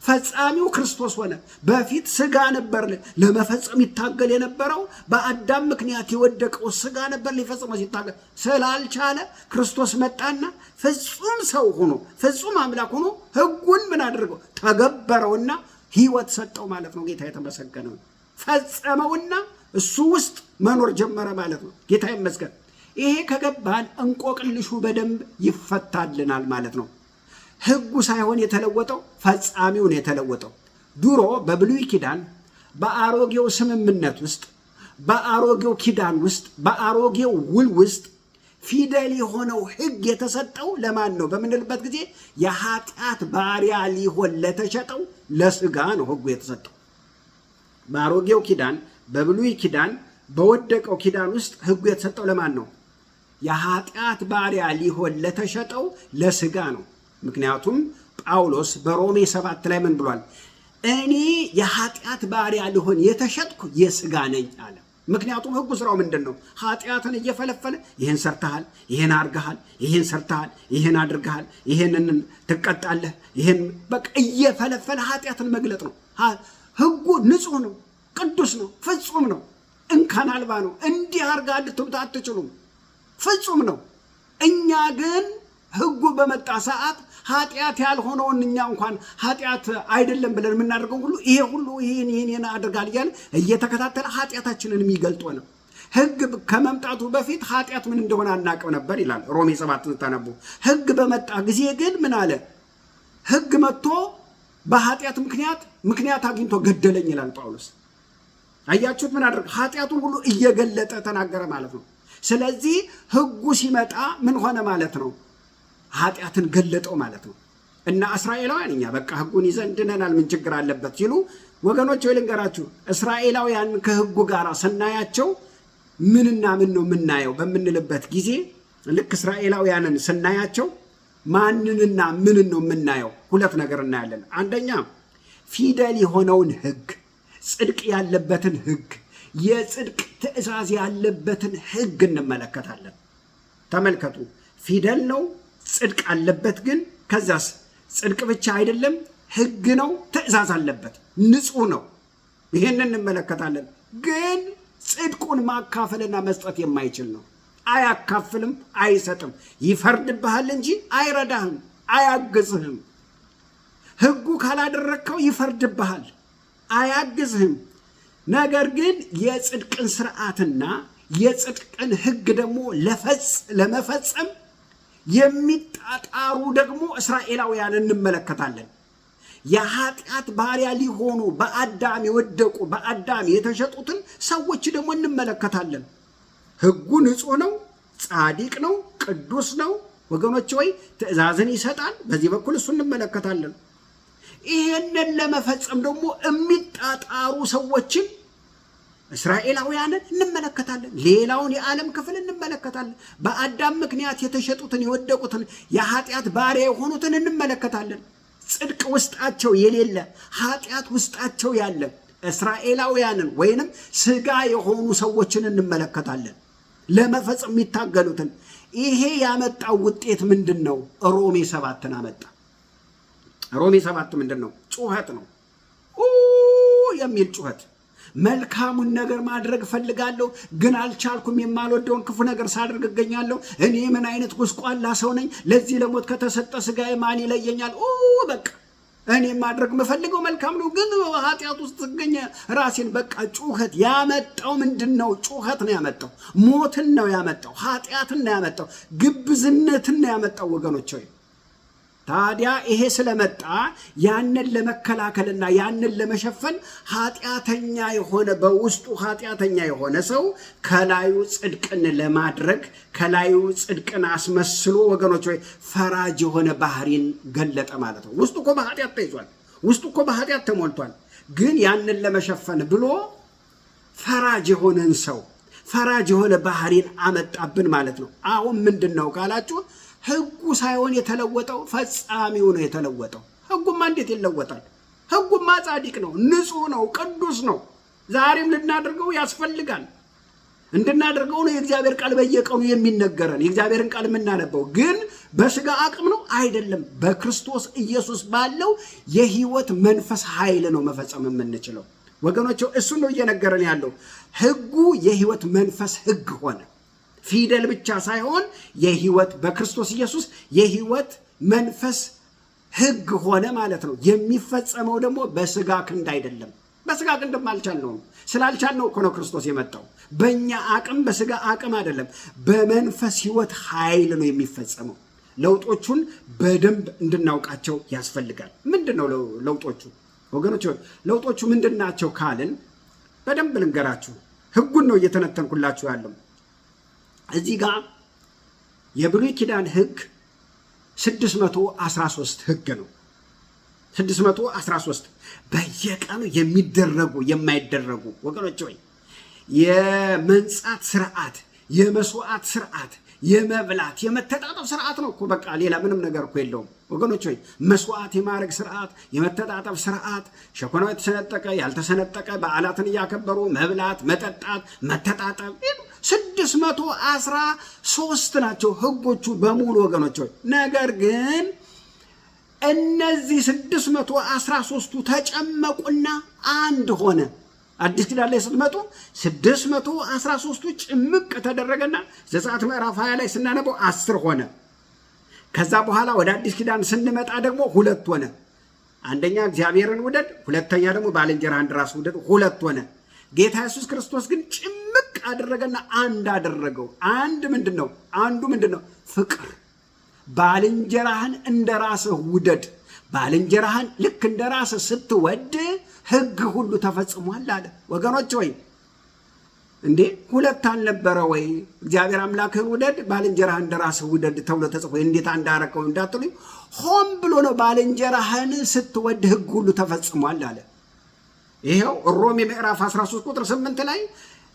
ፈጻሚው ክርስቶስ ሆነ። በፊት ሥጋ ነበር ለመፈጸም ይታገል የነበረው። በአዳም ምክንያት የወደቀው ሥጋ ነበር ሊፈጽመው ሲታገል ስላልቻለ ክርስቶስ መጣና ፍጹም ሰው ሆኖ ፍጹም አምላክ ሆኖ ሕጉን ምን አድርገው? ተገበረውና ሕይወት ሰጠው ማለት ነው። ጌታ የተመሰገነው። ፈጸመውና እሱ ውስጥ መኖር ጀመረ ማለት ነው። ጌታ ይመስገን። ይሄ ከገባን እንቆቅልሹ በደንብ ይፈታልናል ማለት ነው። ሕጉ ሳይሆን የተለወጠው ፈጻሚውን የተለወጠው። ድሮ በብሉይ ኪዳን በአሮጌው ስምምነት ውስጥ በአሮጌው ኪዳን ውስጥ በአሮጌው ውል ውስጥ ፊደል የሆነው ሕግ የተሰጠው ለማን ነው በምንልበት ጊዜ የኃጢአት ባሪያ ሊሆን ለተሸጠው ለሥጋ ነው ሕጉ የተሰጠው። በአሮጌው ኪዳን በብሉይ ኪዳን በወደቀው ኪዳን ውስጥ ሕጉ የተሰጠው ለማን ነው? የኃጢአት ባሪያ ሊሆን ለተሸጠው ለሥጋ ነው። ምክንያቱም ጳውሎስ በሮሜ 7 ላይ ምን ብሏል? እኔ የኃጢአት ባሪያ ልሆን የተሸጥኩ የሥጋ ነኝ አለ። ምክንያቱም ሕጉ ስራው ምንድን ነው? ኃጢአትን እየፈለፈለ ይህን ሰርተሃል፣ ይህን አድርገሃል፣ ይህን ሰርተሃል፣ ይህን አድርገሃል፣ ይህንን ትቀጣለህ፣ ይህን በቃ እየፈለፈለ ኃጢአትን መግለጥ ነው። ሕጉ ንጹሕ ነው፣ ቅዱስ ነው፣ ፍጹም ነው፣ እንከን አልባ ነው። እንዲህ አድርጋ ልትሉት አትችሉም፣ ፍጹም ነው። እኛ ግን ሕጉ በመጣ ሰዓት ኃጢአት ያልሆነውን እኛ እንኳን ኃጢአት አይደለም ብለን የምናደርገው ሁሉ ይሄ ሁሉ ይሄን አድርጋል እያለ እየተከታተለ ኃጢአታችንን የሚገልጦ ነው። ሕግ ከመምጣቱ በፊት ኃጢአት ምን እንደሆነ አናውቅም ነበር ይላል ሮሜ 7 ስታነቡ። ሕግ በመጣ ጊዜ ግን ምን አለ? ሕግ መጥቶ በኃጢአት ምክንያት አግኝቶ ገደለኝ ይላል ጳውሎስ። አያችሁት? ምን አድርግ ኃጢአቱን ሁሉ እየገለጠ ተናገረ ማለት ነው። ስለዚህ ሕጉ ሲመጣ ምን ሆነ ማለት ነው? ኃጢአትን ገለጠው ማለት ነው። እና እስራኤላውያን እኛ በቃ ሕጉን ይዘን ድነናል ምን ችግር አለበት ሲሉ፣ ወገኖች ወይ ልንገራችሁ፣ እስራኤላውያን ከሕጉ ጋር ስናያቸው ምንና ምን ነው የምናየው በምንልበት ጊዜ ልክ እስራኤላውያንን ስናያቸው ማንንና ምንን ነው የምናየው? ሁለት ነገር እናያለን። አንደኛ ፊደል የሆነውን ሕግ፣ ጽድቅ ያለበትን ሕግ፣ የጽድቅ ትእዛዝ ያለበትን ሕግ እንመለከታለን። ተመልከቱ፣ ፊደል ነው፣ ጽድቅ አለበት። ግን ከዛስ ጽድቅ ብቻ አይደለም፣ ሕግ ነው፣ ትእዛዝ አለበት፣ ንጹሕ ነው። ይህንን እንመለከታለን። ግን ጽድቁን ማካፈልና መስጠት የማይችል ነው። አያካፍልም፣ አይሰጥም። ይፈርድብሃል እንጂ አይረዳህም፣ አያግዝህም። ሕጉ ካላደረግከው ይፈርድብሃል፣ አያግዝህም። ነገር ግን የጽድቅን ስርዓትና የጽድቅን ሕግ ደግሞ ለመፈጸም የሚጣጣሩ ደግሞ እስራኤላውያን እንመለከታለን። የኃጢአት ባሪያ ሊሆኑ በአዳም የወደቁ በአዳም የተሸጡትን ሰዎች ደግሞ እንመለከታለን። ሕጉ ንጹሕ ነው፣ ጻድቅ ነው፣ ቅዱስ ነው። ወገኖች ወይ ትእዛዝን ይሰጣል። በዚህ በኩል እሱ እንመለከታለን። ይሄንን ለመፈጸም ደግሞ የሚጣጣሩ ሰዎችን እስራኤላውያንን እንመለከታለን። ሌላውን የዓለም ክፍል እንመለከታለን። በአዳም ምክንያት የተሸጡትን የወደቁትን የኃጢአት ባሪያ የሆኑትን እንመለከታለን። ጽድቅ ውስጣቸው የሌለ ኃጢአት ውስጣቸው ያለ እስራኤላውያንን ወይንም ሥጋ የሆኑ ሰዎችን እንመለከታለን፣ ለመፈጸም የሚታገሉትን። ይሄ ያመጣው ውጤት ምንድን ነው? ሮሜ 7ን አመጣ። ሮሜ 7 ምንድን ነው? ጩኸት ነው የሚል ጩኸት። መልካሙን ነገር ማድረግ እፈልጋለሁ ግን አልቻልኩም፣ የማልወደውን ክፉ ነገር ሳደርግ እገኛለሁ። እኔ ምን አይነት ጎስቋላ ሰው ነኝ? ለዚህ ለሞት ከተሰጠ ሥጋዬ ማን ይለየኛል? በቃ እኔ ማድረግ የምፈልገው መልካም ነው ግን ኃጢአት ውስጥ ትገኘ ራሴን በቃ። ጩኸት ያመጣው ምንድን ነው? ጩኸት ነው ያመጣው። ሞትን ነው ያመጣው። ኃጢአትን ነው ያመጣው። ግብዝነትን ነው ያመጣው ወገኖች ሆይ። ታዲያ ይሄ ስለመጣ ያንን ለመከላከልና ያንን ለመሸፈን ኃጢአተኛ የሆነ በውስጡ ኃጢአተኛ የሆነ ሰው ከላዩ ጽድቅን ለማድረግ ከላዩ ጽድቅን አስመስሎ ወገኖች ወይ ፈራጅ የሆነ ባህሪን ገለጠ ማለት ነው። ውስጡ እኮ በኃጢአት ተይዟል። ውስጡ እኮ በኃጢአት ተሞልቷል። ግን ያንን ለመሸፈን ብሎ ፈራጅ የሆነን ሰው ፈራጅ የሆነ ባህሪን አመጣብን ማለት ነው። አሁን ምንድን ነው ካላችሁ ሕጉ ሳይሆን የተለወጠው ፈጻሚው ነው የተለወጠው። ሕጉማ እንዴት ይለወጣል? ሕጉማ ጻድቅ ነው፣ ንጹሕ ነው፣ ቅዱስ ነው። ዛሬም ልናደርገው ያስፈልጋል። እንድናደርገው ነው የእግዚአብሔር ቃል በየቀኑ የሚነገረን። የእግዚአብሔርን ቃል የምናነበው ግን በሥጋ አቅም ነው አይደለም። በክርስቶስ ኢየሱስ ባለው የሕይወት መንፈስ ኃይል ነው መፈጸም የምንችለው ወገኖች። እሱ ነው እየነገረን ያለው። ሕጉ የሕይወት መንፈስ ሕግ ሆነ። ፊደል ብቻ ሳይሆን የሕይወት በክርስቶስ ኢየሱስ የሕይወት መንፈስ ሕግ ሆነ ማለት ነው። የሚፈጸመው ደግሞ በሥጋ ክንድ አይደለም። በሥጋ ክንድም አልቻልነውም። ስላልቻልነው እኮ ነው ክርስቶስ የመጣው። በእኛ አቅም በሥጋ አቅም አይደለም፣ በመንፈስ ሕይወት ኃይል ነው የሚፈጸመው። ለውጦቹን በደንብ እንድናውቃቸው ያስፈልጋል። ምንድን ነው ለውጦቹ ወገኖች? ለውጦቹ ምንድን ናቸው ካልን በደንብ ልንገራችሁ። ህጉን ነው እየተነተንኩላችሁ ያለው። እዚህ ጋር የብሉይ ኪዳን ህግ 613 ህግ ነው። 613 በየቀኑ የሚደረጉ የማይደረጉ ወገኖች ሆይ የመንጻት ስርዓት፣ የመስዋዕት ስርዓት፣ የመብላት የመተጣጠብ ስርዓት ነው እኮ በቃ ሌላ ምንም ነገር እኮ የለውም ወገኖች ሆይ። መስዋዕት የማድረግ ስርዓት፣ የመተጣጠብ ስርዓት፣ ሸኮናው የተሰነጠቀ ያልተሰነጠቀ በዓላትን እያከበሩ መብላት፣ መጠጣት፣ መተጣጠብ 613 ናቸው ህጎቹ በሙሉ ወገኖች ሆይ። ነገር ግን እነዚህ 613ቱ ተጨመቁና አንድ ሆነ። አዲስ ኪዳን ላይ ስትመጡ 613ቱ ጭምቅ ተደረገና ዘጸአት ምዕራፍ 20 ላይ ስናነበው 10 ሆነ። ከዛ በኋላ ወደ አዲስ ኪዳን ስንመጣ ደግሞ 2 ሆነ። አንደኛ እግዚአብሔርን ውደድ፣ ሁለተኛ ደግሞ ባልንጀራህን እንደ ራስህ ውደድ፣ 2 ሆነ። ጌታ ኢየሱስ ክርስቶስ ግን ጭምቅ አደረገና አንድ አደረገው። አንዱ ምንድነው? ፍቅር። ባልንጀራህን እንደ ራስህ ውደድ። ባልንጀራህን ልክ እንደ ራስህ ስትወድ ህግ ሁሉ ተፈጽሟል አለ። ወገኖች ሆይ እንዴ 2 አልነበረ ወይ? እግዚአብሔር አምላክህን ውደድ፣ ባልንጀራህን እንደ ራስህ ውደድ ተብሎ ተጽፎ እንዴት እንዳረከው እንዳትሉኝ፣ ሆን ብሎ ነው ባልንጀራህን ስትወድ ህግ ሁሉ ተፈጽሟል አለ። ይሄው ሮሜ ምዕራፍ 13 ቁጥር 8 ላይ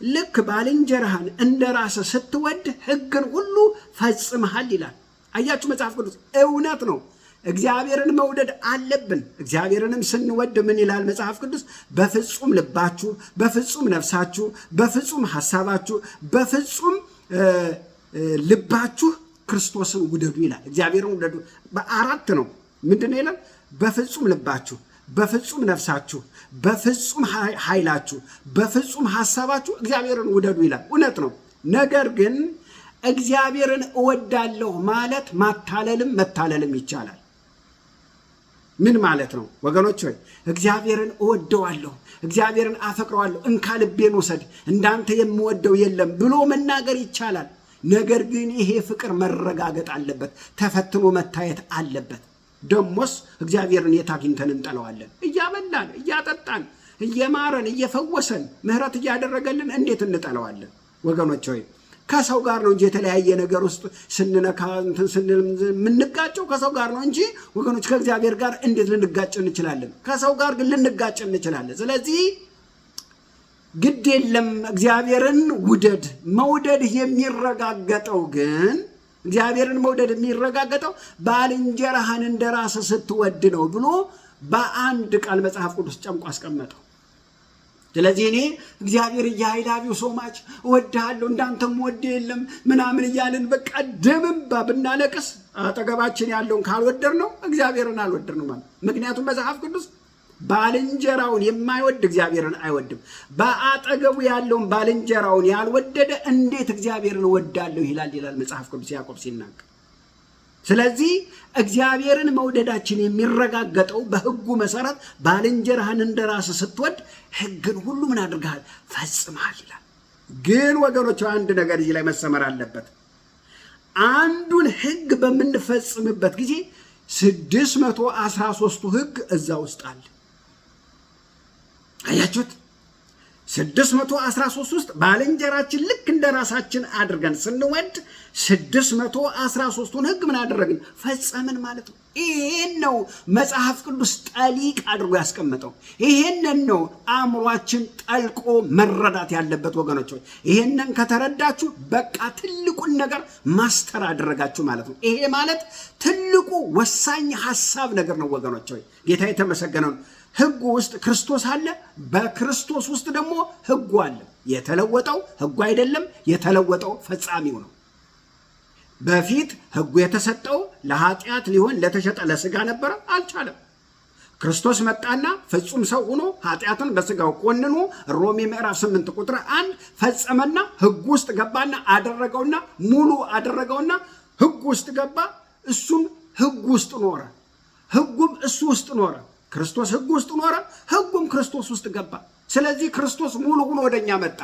ልክ ባልንጀራህን እንደ ራስህ ስትወድ ህግን ሁሉ ፈጽመሃል ይላል። አያችሁ መጽሐፍ ቅዱስ እውነት ነው። እግዚአብሔርን መውደድ አለብን። እግዚአብሔርንም ስንወድ ምን ይላል መጽሐፍ ቅዱስ? በፍጹም ልባችሁ፣ በፍጹም ነፍሳችሁ፣ በፍጹም ሐሳባችሁ፣ በፍጹም ልባችሁ ክርስቶስን ውደዱ ይላል። እግዚአብሔርን ውደዱ በ4 ነው። ምንድነው ይላል? በፍጹም ልባችሁ፣ በፍጹም ነፍሳችሁ፣ በፍጹም ኃይላችሁ፣ በፍጹም ሐሳባችሁ እግዚአብሔርን ውደዱ ይላል። እውነት ነው። ነገር ግን እግዚአብሔርን እወዳለሁ ማለት ማታለልም መታለልም ይቻላል። ምን ማለት ነው ወገኖች ሆይ? እግዚአብሔርን እወደዋለሁ፣ እግዚአብሔርን አፈቅረዋለሁ፣ እንካ ልቤን ውሰድ፣ እንዳንተ የምወደው የለም ብሎ መናገር ይቻላል። ነገር ግን ይሄ ፍቅር መረጋገጥ አለበት፣ ተፈትኖ መታየት አለበት። ደሞስ እግዚአብሔርን የት አግኝተን እንጠለዋለን? እያበላን፣ እያጠጣን፣ እየማረን፣ እየፈወሰን፣ ምህረት እያደረገልን እንዴት እንጠለዋለን ወገኖች ሆይ? ከሰው ጋር ነው እንጂ የተለያየ ነገር ውስጥ ስንነካ የምንጋጨው ከሰው ጋር ነው እንጂ ወገኖች ከእግዚአብሔር ጋር እንዴት ልንጋጭ እንችላለን? ከሰው ጋር ግን ልንጋጭ እንችላለን። ስለዚህ ግድ የለም እግዚአብሔርን ውደድ። መውደድ የሚረጋገጠው ግን እግዚአብሔርን መውደድ የሚረጋገጠው ባልንጀራህን እንደ ራስህ ስትወድ ነው ብሎ በአንድ ቃል መጽሐፍ ቅዱስ ጨምቆ አስቀመጠው። ስለዚህ እኔ እግዚአብሔር እያይላቢው ሶማች እወድሃለሁ እንዳንተም ወድ የለም ምናምን እያልን በቃ ደምባ ብናለቅስ አጠገባችን ያለውን ካልወደር ነው እግዚአብሔርን አልወደር ነው ማለት። ምክንያቱም መጽሐፍ ቅዱስ ባልንጀራውን የማይወድ እግዚአብሔርን አይወድም። በአጠገቡ ያለውን ባልንጀራውን ያልወደደ እንዴት እግዚአብሔርን እወዳለሁ ይላል መጽሐፍ ቅዱስ ያዕቆብ ሲናገር። ስለዚህ እግዚአብሔርን መውደዳችን የሚረጋገጠው በሕጉ መሰረት ባልንጀራህን እንደራስህ ስትወድ ሕግን ሁሉ ምን አድርገሃል? ፈጽመሃል ይላል። ግን ወገኖች አንድ ነገር እዚህ ላይ መሰመር አለበት። አንዱን ሕግ በምንፈጽምበት ጊዜ 613ቱ ሕግ እዛ ውስጥ አለ። አያችሁት? 613 ውስጥ ባልንጀራችን ልክ እንደ ራሳችን አድርገን ስንወድ 613ቱን ሕግ ምን አደረግን? ፈጸምን ማለት ነው። ይሄን ነው መጽሐፍ ቅዱስ ጠሊቅ አድርጎ ያስቀመጠው። ይሄንን ነው አእምሯችን ጠልቆ መረዳት ያለበት ወገኖች። ይሄንን ከተረዳችሁ በቃ ትልቁን ነገር ማስተር አደረጋችሁ ማለት ነው። ይሄ ማለት ትልቁ ወሳኝ ሐሳብ ነገር ነው ወገኖች። ጌታ የተመሰገነው። ሕጉ ውስጥ ክርስቶስ አለ፣ በክርስቶስ ውስጥ ደግሞ ሕጉ አለ። የተለወጠው ሕጉ አይደለም፣ የተለወጠው ፈጻሚው ነው። በፊት ሕጉ የተሰጠው ለኃጢአት ሊሆን ለተሸጠ ለሥጋ ነበረ፣ አልቻለም። ክርስቶስ መጣና ፍጹም ሰው ሆኖ ኃጢአትን በሥጋው ቆንኖ ሮሜ ምዕራፍ 8 ቁጥር 1 ፈጸመና ሕጉ ውስጥ ገባና አደረገውና ሙሉ አደረገውና ሕጉ ውስጥ ገባ። እሱም ሕጉ ውስጥ ኖረ፣ ሕጉም እሱ ውስጥ ኖረ። ክርስቶስ ሕጉ ውስጥ ኖረ፣ ሕጉም ክርስቶስ ውስጥ ገባ። ስለዚህ ክርስቶስ ሙሉ ሆኖ ወደኛ መጣ።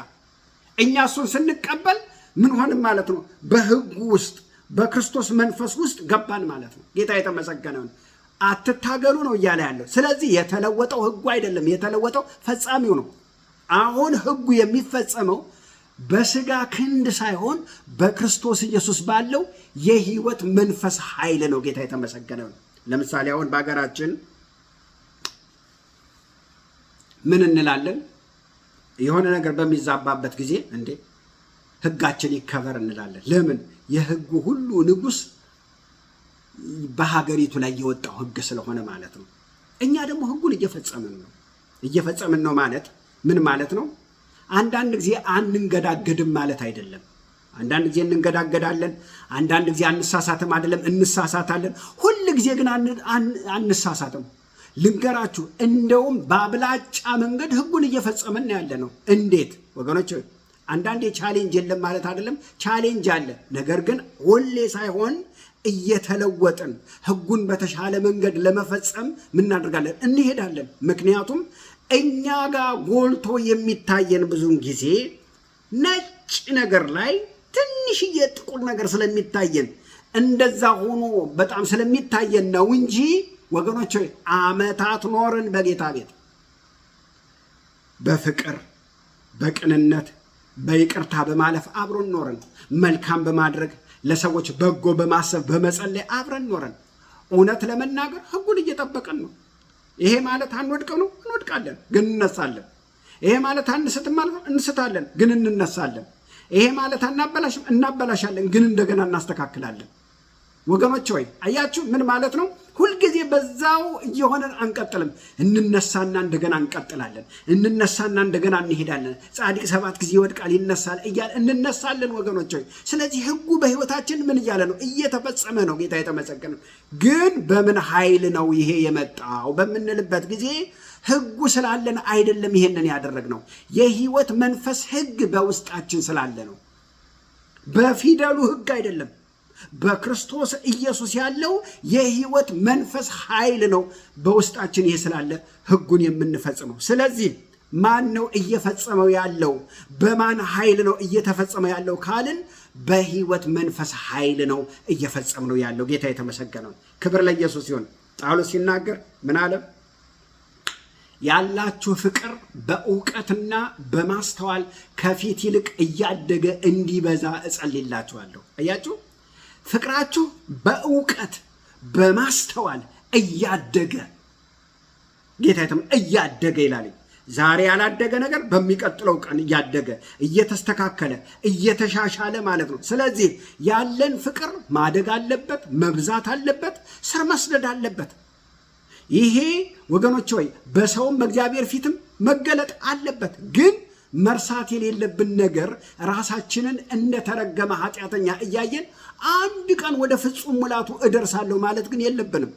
እኛ እሱን ስንቀበል ምን ሆንም ማለት ነው? በሕጉ ውስጥ በክርስቶስ መንፈስ ውስጥ ገባን ማለት ነው። ጌታ የተመሰገነው። አትታገሉ ነው እያለ ያለው። ስለዚህ የተለወጠው ሕጉ አይደለም፣ የተለወጠው ፈጻሚው ነው። አሁን ሕጉ የሚፈጸመው በስጋ ክንድ ሳይሆን በክርስቶስ ኢየሱስ ባለው የሕይወት መንፈስ ኃይል ነው። ጌታ የተመሰገነ ነው። ለምሳሌ አሁን በአገራችን ምን እንላለን? የሆነ ነገር በሚዛባበት ጊዜ እንዴ ሕጋችን ይከበር እንላለን። ለምን? የሕጉ ሁሉ ንጉሥ በሀገሪቱ ላይ የወጣው ሕግ ስለሆነ ማለት ነው። እኛ ደግሞ ሕጉን እየፈጸምን ነው ማለት ምን ማለት ነው? አንዳንድ ጊዜ አንንገዳገድም ማለት አይደለም። አንዳንድ ጊዜ እንንገዳገዳለን፣ አንዳንድ ጊዜ አንሳሳትም አይደለም፣ እንሳሳታለን። ሁል ጊዜ ግን አንሳሳትም። ልንገራችሁ፣ እንደውም በአብላጫ መንገድ ሕጉን እየፈጸምን ያለ ነው። እንዴት ወገኖች? አንዳንዴ ቻሌንጅ የለም ማለት አይደለም፣ ቻሌንጅ አለ። ነገር ግን ሁሌ ሳይሆን እየተለወጥን ሕጉን በተሻለ መንገድ ለመፈጸም ምን እናደርጋለን? እንሄዳለን። ምክንያቱም እኛ ጋር ጎልቶ የሚታየን ብዙውን ጊዜ ነጭ ነገር ላይ ትንሽዬ ጥቁር ነገር ስለሚታየን እንደዛ ሆኖ በጣም ስለሚታየን ነው እንጂ ወገኖች ዓመታት ኖርን በጌታ ቤት በፍቅር በቅንነት በይቅርታ በማለፍ አብሮን ኖረን፣ መልካም በማድረግ ለሰዎች በጎ በማሰብ በመጸለይ አብረን ኖረን። እውነት ለመናገር ሕጉን እየጠበቀን ነው። ይሄ ማለት አንወድቅም ነው? እንወድቃለን ግን እንነሳለን። ይሄ ማለት አንስትም ማለት ነው? እንስታለን ግን እንነሳለን። ይሄ ማለት አናበላሽም? እናበላሻለን ግን እንደገና እናስተካክላለን። ወገኖች ሆይ አያችሁ ምን ማለት ነው? ሁልጊዜ በዛው እየሆነን አንቀጥልም። እንነሳና እንደገና እንቀጥላለን። እንነሳና እንደገና እንሄዳለን። ጻድቅ 7 ጊዜ ይወድቃል ይነሳል እያለ እንነሳለን ወገኖች ሆይ። ስለዚህ ሕጉ በሕይወታችን ምን እያለ ነው? እየተፈጸመ ነው። ጌታ የተመሰገነ። ግን በምን ኃይል ነው ይሄ የመጣው በምንልበት ጊዜ ሕጉ ስላለን አይደለም ይሄንን ያደረግነው። የሕይወት መንፈስ ሕግ በውስጣችን ስላለ ነው። በፊደሉ ሕግ አይደለም። በክርስቶስ ኢየሱስ ያለው የሕይወት መንፈስ ኃይል ነው በውስጣችን። ይሄ ስላለ ሕጉን የምንፈጽመው። ስለዚህ ማን ነው እየፈጸመው ያለው? በማን ኃይል ነው እየተፈጸመ ያለው ካልን በሕይወት መንፈስ ኃይል ነው እየፈጸመው ያለው። ጌታ የተመሰገነው። ክብር ለኢየሱስ ይሁን። ጳውሎስ ሲናገር ምን አለ? ያላችሁ ፍቅር በእውቀትና በማስተዋል ከፊት ይልቅ እያደገ እንዲበዛ እጸልይላችኋለሁ። አያችሁ፣ ፍቅራችሁ በእውቀት በማስተዋል እያደገ ጌታ እያደገ ይላል። ዛሬ ያላደገ ነገር በሚቀጥለው ቀን እያደገ እየተስተካከለ እየተሻሻለ ማለት ነው። ስለዚህ ያለን ፍቅር ማደግ አለበት፣ መብዛት አለበት፣ ስር መስደድ አለበት። ይሄ ወገኖች ሆይ በሰውም በእግዚአብሔር ፊትም መገለጥ አለበት። ግን መርሳት የሌለብን ነገር ራሳችንን እንደተረገመ ኃጢአተኛ እያየን አንድ ቀን ወደ ፍጹም ሙላቱ እደርሳለሁ ማለት ግን የለብንም።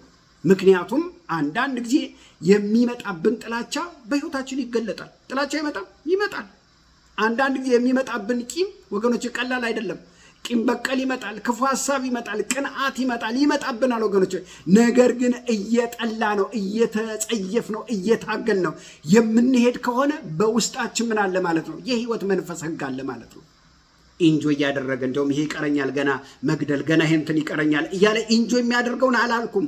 ምክንያቱም አንዳንድ ጊዜ የሚመጣብን ጥላቻ በሕይወታችን ይገለጣል። ጥላቻ ይመጣል። አንዳንድ ጊዜ የሚመጣብን ቂም ወገኖች ቀላል አይደለም። ቂም በቀል ይመጣል፣ ክፉ ሐሳብ ይመጣል፣ ቅንዓት ይመጣብናል ወገኖች። ነገር ግን እየጠላ ነው፣ እየተጸየፍ ነው፣ እየታገል ነው የምንሄድ ከሆነ በውስጣችን ምን አለ ማለት ነው? የሕይወት መንፈስ ሕግ አለ ማለት ነው። ኢንጆይ እያደረገ እንደውም ይሄ ይቀረኛል፣ ገና መግደል፣ ገና ይሄ እንትን ይቀረኛል እያለ ኢንጆይ የሚያደርገውን አላልኩም።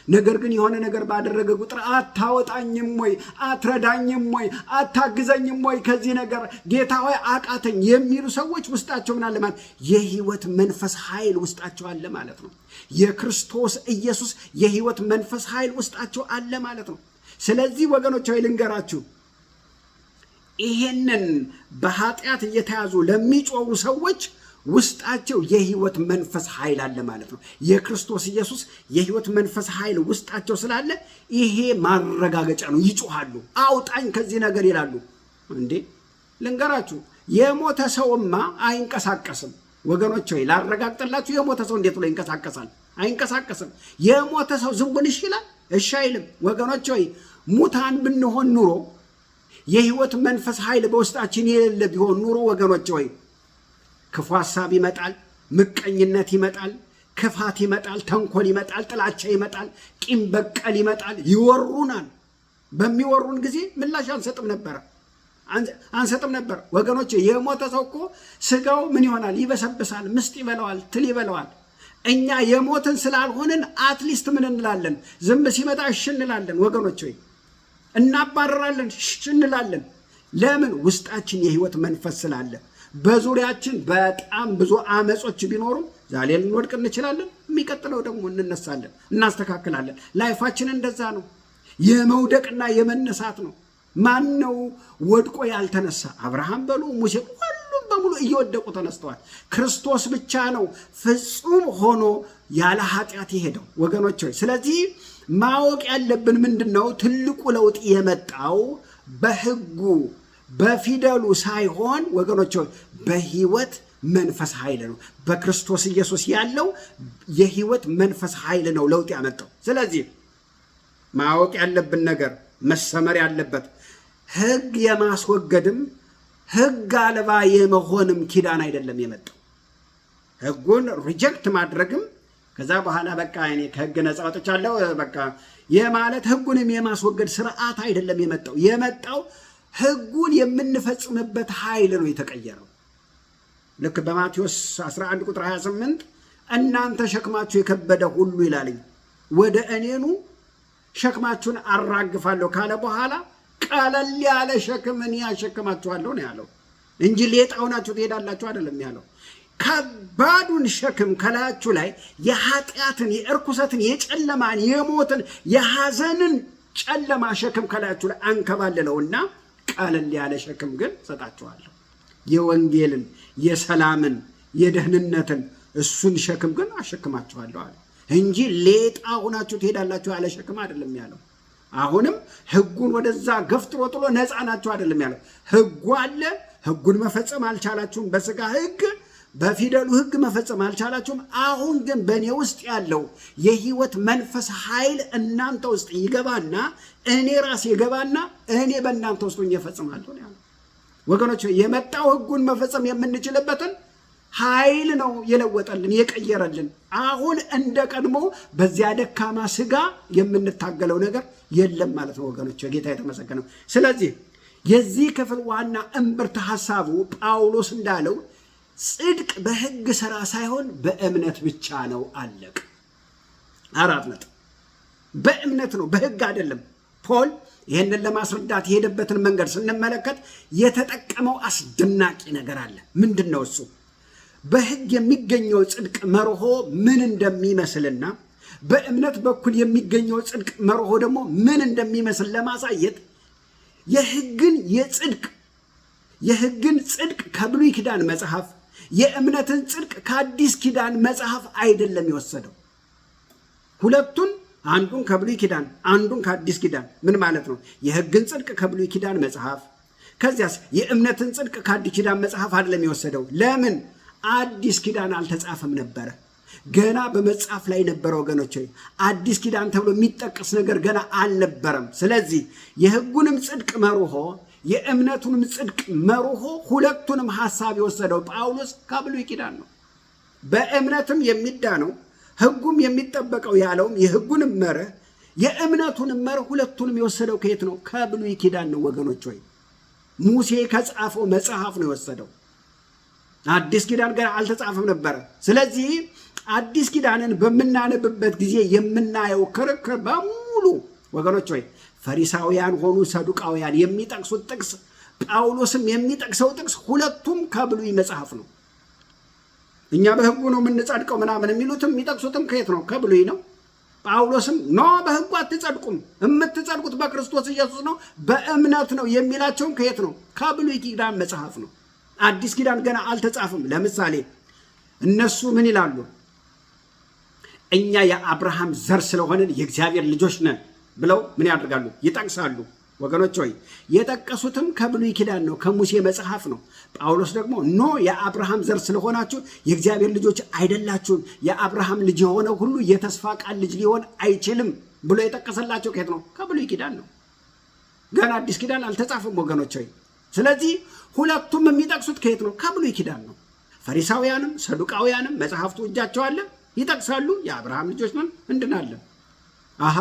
ነገር ግን የሆነ ነገር ባደረገ ቁጥር አታወጣኝም ወይ፣ አትረዳኝም ወይ፣ አታግዘኝም ወይ ከዚህ ነገር ጌታ ሆይ አቃተኝ የሚሉ ሰዎች ውስጣቸው ምን አለ ማለት? የሕይወት መንፈስ ኃይል ውስጣቸው አለ ማለት ነው። የክርስቶስ ኢየሱስ የሕይወት መንፈስ ኃይል ውስጣቸው አለ ማለት ነው። ስለዚህ ወገኖች ሆይ ልንገራችሁ፣ ይሄንን በኃጢአት እየተያዙ ለሚጮሁ ሰዎች ውስጣቸው የሕይወት መንፈስ ኃይል አለ ማለት ነው። የክርስቶስ ኢየሱስ የሕይወት መንፈስ ኃይል ውስጣቸው ስላለ ይሄ ማረጋገጫ ነው። ይጮሃሉ፣ አውጣኝ ከዚህ ነገር ይላሉ። እንዴ ልንገራችሁ፣ የሞተ ሰውማ አይንቀሳቀስም ወገኖች ሆይ ላረጋግጥላችሁ። የሞተ ሰው እንዴት ብሎ ይንቀሳቀሳል? አይንቀሳቀስም። የሞተ ሰው ዝም ብሎ እሺ ይላል? እሺ አይልም። ወገኖች ሆይ ሙታን ብንሆን ኑሮ የሕይወት መንፈስ ኃይል በውስጣችን የሌለ ቢሆን ኑሮ ወገኖች ሆይ ክፉ ሐሳብ ይመጣል፣ ምቀኝነት ይመጣል፣ ክፋት ይመጣል፣ ተንኮል ይመጣል፣ ጥላቻ ይመጣል፣ ቂም በቀል ይመጣል፣ ይወሩናል። በሚወሩን ጊዜ ምላሽ አንሰጥም ነበር ወገኖች። የሞተ ሰው እኮ ስጋው ምን ይሆናል? ይበሰብሳል፣ ምስጥ ይበለዋል፣ ትል ይበለዋል። እኛ የሞትን ስላልሆንን አትሊስት ምን እንላለን? ዝም ሲመጣ እሺ እንላለን ወገኖች ሆይ፣ እናባረራለን፣ እሺ እንላለን። ለምን? ውስጣችን የህይወት መንፈስ ስላለ። በዙሪያችን በጣም ብዙ አመጾች ቢኖሩ ዛሬ ልንወድቅ እንችላለን፣ የሚቀጥለው ደግሞ እንነሳለን፣ እናስተካክላለን። ላይፋችን እንደዛ ነው። የመውደቅና የመነሳት ነው። ማን ነው ወድቆ ያልተነሳ? አብርሃም በሉ ሙሴ፣ ሁሉም በሙሉ እየወደቁ ተነስተዋል። ክርስቶስ ብቻ ነው ፍጹም ሆኖ ያለ ኃጢአት የሄደው ወገኖች ሆይ። ስለዚህ ማወቅ ያለብን ምንድን ነው? ትልቁ ለውጥ የመጣው በህጉ በፊደሉ ሳይሆን ወገኖች ሆይ በህይወት መንፈስ ኃይል ነው። በክርስቶስ ኢየሱስ ያለው የህይወት መንፈስ ኃይል ነው ለውጥ ያመጣው። ስለዚህ ማወቅ ያለብን ነገር መሰመር ያለበት ህግ የማስወገድም ህግ አልባ የመሆንም ኪዳን አይደለም የመጣው። ህጉን ሪጀክት ማድረግም ከዛ በኋላ በቃ እኔ ከህግ ነፃ ወጥቻለሁ በቃ የማለት ህጉንም የማስወገድ ስርዓት አይደለም የመጣው። የመጣው ህጉን የምንፈጽምበት ኃይል ነው የተቀየረው። ልክ በማቴዎስ 11 ቁጥር 28 እናንተ ሸክማችሁ የከበደ ሁሉ ይላልኝ ወደ እኔኑ ሸክማችሁን አራግፋለሁ ካለ በኋላ ቀለል ያለ ሸክም እኔ ያሸክማችኋለሁ ነው ያለው እንጂ ሌጣውናችሁ ትሄዳላችሁ አይደለም ያለው። ከባዱን ሸክም ከላያችሁ ላይ የኃጢአትን፣ የእርኩሰትን፣ የጨለማን፣ የሞትን፣ የሐዘንን ጨለማ ሸክም ከላያችሁ ላይ አንከባልለውና ቀለል ያለ ሸክም ግን ሰጣችኋለሁ። የወንጌልን፣ የሰላምን፣ የደህንነትን እሱን ሸክም ግን አሸክማችኋለሁ አለ እንጂ ሌጣ ሆናችሁ ትሄዳላችሁ ያለ ሸክም አይደለም ያለው። አሁንም ህጉን ወደዛ ገፍትሮ ጥሎ ነፃ ናችሁ አይደለም ያለው። ህጉ አለ። ህጉን መፈጸም አልቻላችሁም። በስጋ ህግ፣ በፊደሉ ህግ መፈጸም አልቻላችሁም። አሁን ግን በእኔ ውስጥ ያለው የህይወት መንፈስ ኃይል እናንተ ውስጥ ይገባና እኔ ራሴ ይገባና እኔ በእናንተ ውስጥ ሆኜ እፈጽማለሁ ነው ያለው። ወገኖች የመጣው ህጉን መፈጸም የምንችልበትን ኃይል ነው የለወጠልን የቀየረልን። አሁን እንደ ቀድሞ በዚያ ደካማ ስጋ የምንታገለው ነገር የለም ማለት ነው ወገኖች። ጌታ የተመሰገነው። ስለዚህ የዚህ ክፍል ዋና እምብርት ሐሳቡ ጳውሎስ እንዳለው ጽድቅ በህግ ሥራ ሳይሆን በእምነት ብቻ ነው። አለቅ 4 ነጥብ። በእምነት ነው፣ በህግ አይደለም። ፖል ይህንን ለማስረዳት የሄደበትን መንገድ ስንመለከት የተጠቀመው አስደናቂ ነገር አለ። ምንድን ነው እሱ? በህግ የሚገኘው ጽድቅ መርሆ ምን እንደሚመስልና በእምነት በኩል የሚገኘው ጽድቅ መርሆ ደግሞ ምን እንደሚመስል ለማሳየት የህግን ጽድቅ ከብሉይ ኪዳን መጽሐፍ፣ የእምነትን ጽድቅ ከአዲስ ኪዳን መጽሐፍ አይደለም የወሰደው። ሁለቱን፣ አንዱን ከብሉይ ኪዳን አንዱን ከአዲስ ኪዳን። ምን ማለት ነው? የህግን ጽድቅ ከብሉይ ኪዳን መጽሐፍ፣ ከዚያስ የእምነትን ጽድቅ ከአዲስ ኪዳን መጽሐፍ አይደለም የወሰደው። ለምን? አዲስ ኪዳን አልተጻፈም ነበረ፣ ገና በመጽሐፍ ላይ ነበረ ወገኖች። አዲስ ኪዳን ተብሎ የሚጠቀስ ነገር ገና አልነበረም። ስለዚህ የህጉንም ጽድቅ መርሆ የእምነቱንም ጽድቅ መርሆ ሁለቱንም ሐሳብ የወሰደው ጳውሎስ ከብሉይ ኪዳን ነው። በእምነትም የሚዳነው ህጉም የሚጠበቀው ያለውም የህጉንም መርህ የእምነቱንም መርህ ሁለቱንም የወሰደው ከየት ነው? ከብሉይ ኪዳን ነው ወገኖች። ወይ ሙሴ ከጻፈው መጽሐፍ ነው የወሰደው። አዲስ ኪዳን ገና አልተጻፈም ነበረ። ስለዚህ አዲስ ኪዳንን በምናነብበት ጊዜ የምናየው ክርክር በሙሉ ወገኖች ወይ ፈሪሳውያን ሆኑ ሰዱቃውያን የሚጠቅሱት ጥቅስ፣ ጳውሎስም የሚጠቅሰው ጥቅስ ሁለቱም ከብሉይ መጽሐፍ ነው። እኛ በህጉ ነው የምንጸድቀው ምናምን የሚሉትም የሚጠቅሱትም ከየት ነው? ከብሉይ ነው። ጳውሎስም ኖ በህጉ አትጸድቁም፣ የምትጸድቁት በክርስቶስ ኢየሱስ ነው፣ በእምነት ነው የሚላቸውም ከየት ነው? ከብሉይ ኪዳን መጽሐፍ ነው። አዲስ ኪዳን ገና አልተጻፈም። ለምሳሌ እነሱ ምን ይላሉ? እኛ የአብርሃም ዘር ስለሆንን የእግዚአብሔር ልጆች ነን ብለው ምን ያደርጋሉ? ይጠቅሳሉ። ወገኖች ሆይ የጠቀሱትም ከብሉይ ኪዳን ነው፣ ከሙሴ መጽሐፍ ነው። ጳውሎስ ደግሞ ኖ የአብርሃም ዘር ስለሆናችሁ የእግዚአብሔር ልጆች አይደላችሁም፣ የአብርሃም ልጅ የሆነ ሁሉ የተስፋ ቃል ልጅ ሊሆን አይችልም ብሎ የጠቀሰላቸው ከየት ነው? ከብሉይ ኪዳን ነው። ገና አዲስ ኪዳን አልተጻፈም ወገኖች ሆይ። ስለዚህ ሁለቱም የሚጠቅሱት ከየት ነው? ከብሉይ ኪዳን ነው። ፈሪሳውያንም ሰዱቃውያንም መጽሐፍቱ እጃቸው አለ፣ ይጠቅሳሉ። የአብርሃም ልጆች ነን እንድናለን። አሃ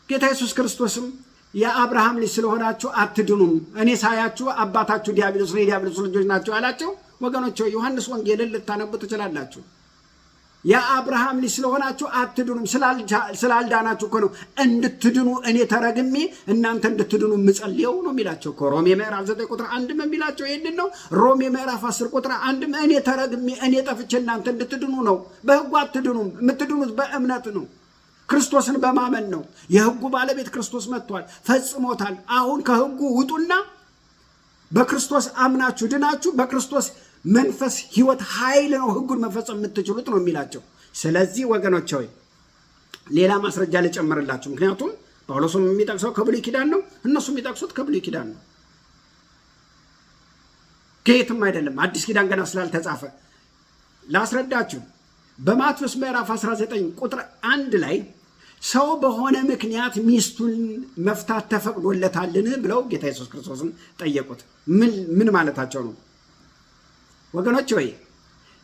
ጌታ ኢየሱስ ክርስቶስም የአብርሃም ልጅ ስለሆናችሁ አትድኑም፣ እኔ ሳያችሁ አባታችሁ ዲያብሎስ ነው፣ የዲያብሎስ ልጆች ናቸው አላቸው። ወገኖች ዮሐንስ ወንጌልን ልታነቡ ትችላላችሁ። የአብርሃም ልጅ ስለሆናችሁ አትድኑም፣ ስላልዳናችሁ እኮ ነው እንድትድኑ እኔ ተረግሜ እናንተ እንድትድኑ የምጸልየው ነው የሚላቸው እኮ። ሮሜ ምዕራፍ 9 ቁጥር 1 የሚላቸው ይህንን ነው። ሮሜ ምዕራፍ 10 ቁጥር 1 እኔ ተረግሜ እኔ ጠፍቼ እናንተ እንድትድኑ ነው። በሕጉ አትድኑም፣ የምትድኑት በእምነት ነው፣ ክርስቶስን በማመን ነው። የሕጉ ባለቤት ክርስቶስ መጥቷል፣ ፈጽሞታል። አሁን ከሕጉ ውጡና በክርስቶስ አምናችሁ ድናችሁ በክርስቶስ መንፈስ ሕይወት ኃይል ነው ሕጉን መፈጸም የምትችሉት ነው የሚላቸው። ስለዚህ ወገኖች ሆይ ሌላ ማስረጃ ልጨምርላችሁ። ምክንያቱም ጳውሎስም የሚጠቅሰው ከብሉይ ኪዳን ነው፣ እነሱም የሚጠቅሱት ከብሉይ ኪዳን ነው፣ ከየትም አይደለም። አዲስ ኪዳን ገና ስላልተጻፈ ላስረዳችሁ። በማቴዎስ ምዕራፍ 19 ቁጥር 1 ላይ ሰው በሆነ ምክንያት ሚስቱን መፍታት ተፈቅዶለታልን ብለው ጌታ ኢየሱስ ክርስቶስን ጠየቁት። ምን ማለታቸው ነው? ወገኖች ሆይ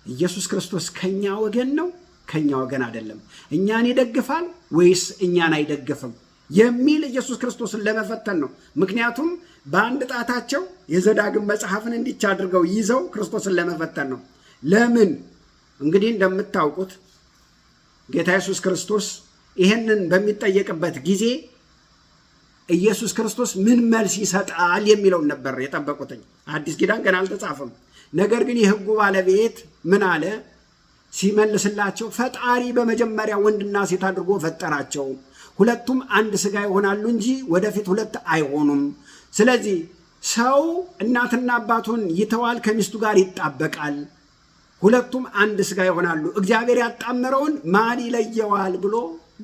ኢየሱስ ክርስቶስ ከኛ ወገን ነው? ከኛ ወገን አይደለም። እኛን ይደግፋል ወይስ እኛን አይደግፍም የሚል ኢየሱስ ክርስቶስን ለመፈተን ነው። ምክንያቱም በአንድ ጣታቸው የዘዳግም መጽሐፍን እንዲች አድርገው ይዘው ክርስቶስን ለመፈተን ነው። ለምን? እንግዲህ እንደምታውቁት ጌታ ኢየሱስ ክርስቶስ ይህንን በሚጠየቅበት ጊዜ ኢየሱስ ክርስቶስ ምን መልስ ይሰጣል የሚለውን ነበር የጠበቁትኝ። አዲስ ኪዳን ገና አልተጻፈም። ነገር ግን የሕጉ ባለቤት ምን አለ ሲመልስላቸው፣ ፈጣሪ በመጀመሪያ ወንድና ሴት አድርጎ ፈጠራቸው፣ ሁለቱም አንድ ሥጋ ይሆናሉ እንጂ ወደፊት ሁለት አይሆኑም። ስለዚህ ሰው እናትና አባቱን ይተዋል፣ ከሚስቱ ጋር ይጣበቃል፣ ሁለቱም አንድ ሥጋ ይሆናሉ፣ እግዚአብሔር ያጣመረውን ማን ይለየዋል ብሎ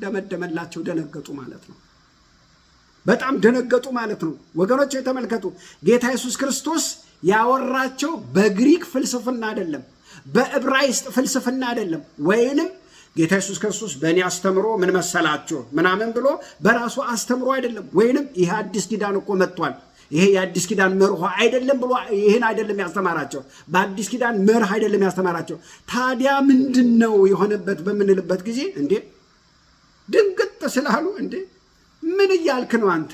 ደመደመላቸው። ደነገጡ ማለት ነው። በጣም ደነገጡ ማለት ነው። ወገኖች የተመልከቱ፣ ጌታ ኢየሱስ ክርስቶስ ያወራቸው በግሪክ ፍልስፍና አይደለም፣ በዕብራይስጥ ፍልስፍና አይደለም፣ ወይንም ጌታ ኢየሱስ ክርስቶስ በእኔ አስተምሮ ምን መሰላችሁ ምናምን ብሎ በራሱ አስተምሮ አይደለም፣ ወይንም ይሄ አዲስ ኪዳን እኮ መጥቷል ይሄ የአዲስ ኪዳን መርሆ አይደለም ብሎ ይሄን አይደለም ያስተማራቸው። በአዲስ ኪዳን መርህ አይደለም ያስተማራቸው። ታዲያ ምንድን ነው የሆነበት በምንልበት ጊዜ እንዴ ድንግጥ ስላሉ እንዴ ምን እያልክ ነው አንተ?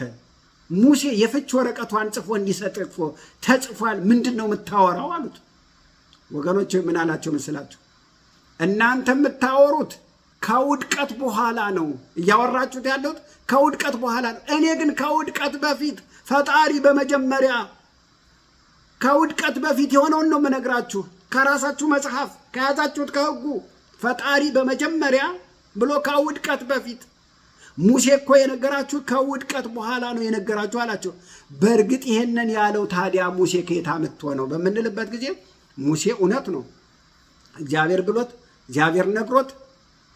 ሙሴ የፍች ወረቀቷን ጽፎ እንዲሰጥ እኮ ተጽፏል፣ ምንድን ነው የምታወራው አሉት። ወገኖች ምን አላቸው መስላችሁ? እናንተ የምታወሩት ከውድቀት በኋላ ነው እያወራችሁት ያለሁት ከውድቀት በኋላ ነው። እኔ ግን ከውድቀት በፊት ፈጣሪ በመጀመሪያ ከውድቀት በፊት የሆነውን ነው የምነግራችሁ። ከራሳችሁ መጽሐፍ ከያዛችሁት ከሕጉ ፈጣሪ በመጀመሪያ ብሎ ከውድቀት በፊት ሙሴ እኮ የነገራችሁ ከውድቀት በኋላ ነው የነገራችሁ አላቸው። በእርግጥ ይሄንን ያለው ታዲያ ሙሴ ከየት አምጥቶ ነው በምንልበት ጊዜ ሙሴ እውነት ነው እግዚአብሔር ብሎት እግዚአብሔር ነግሮት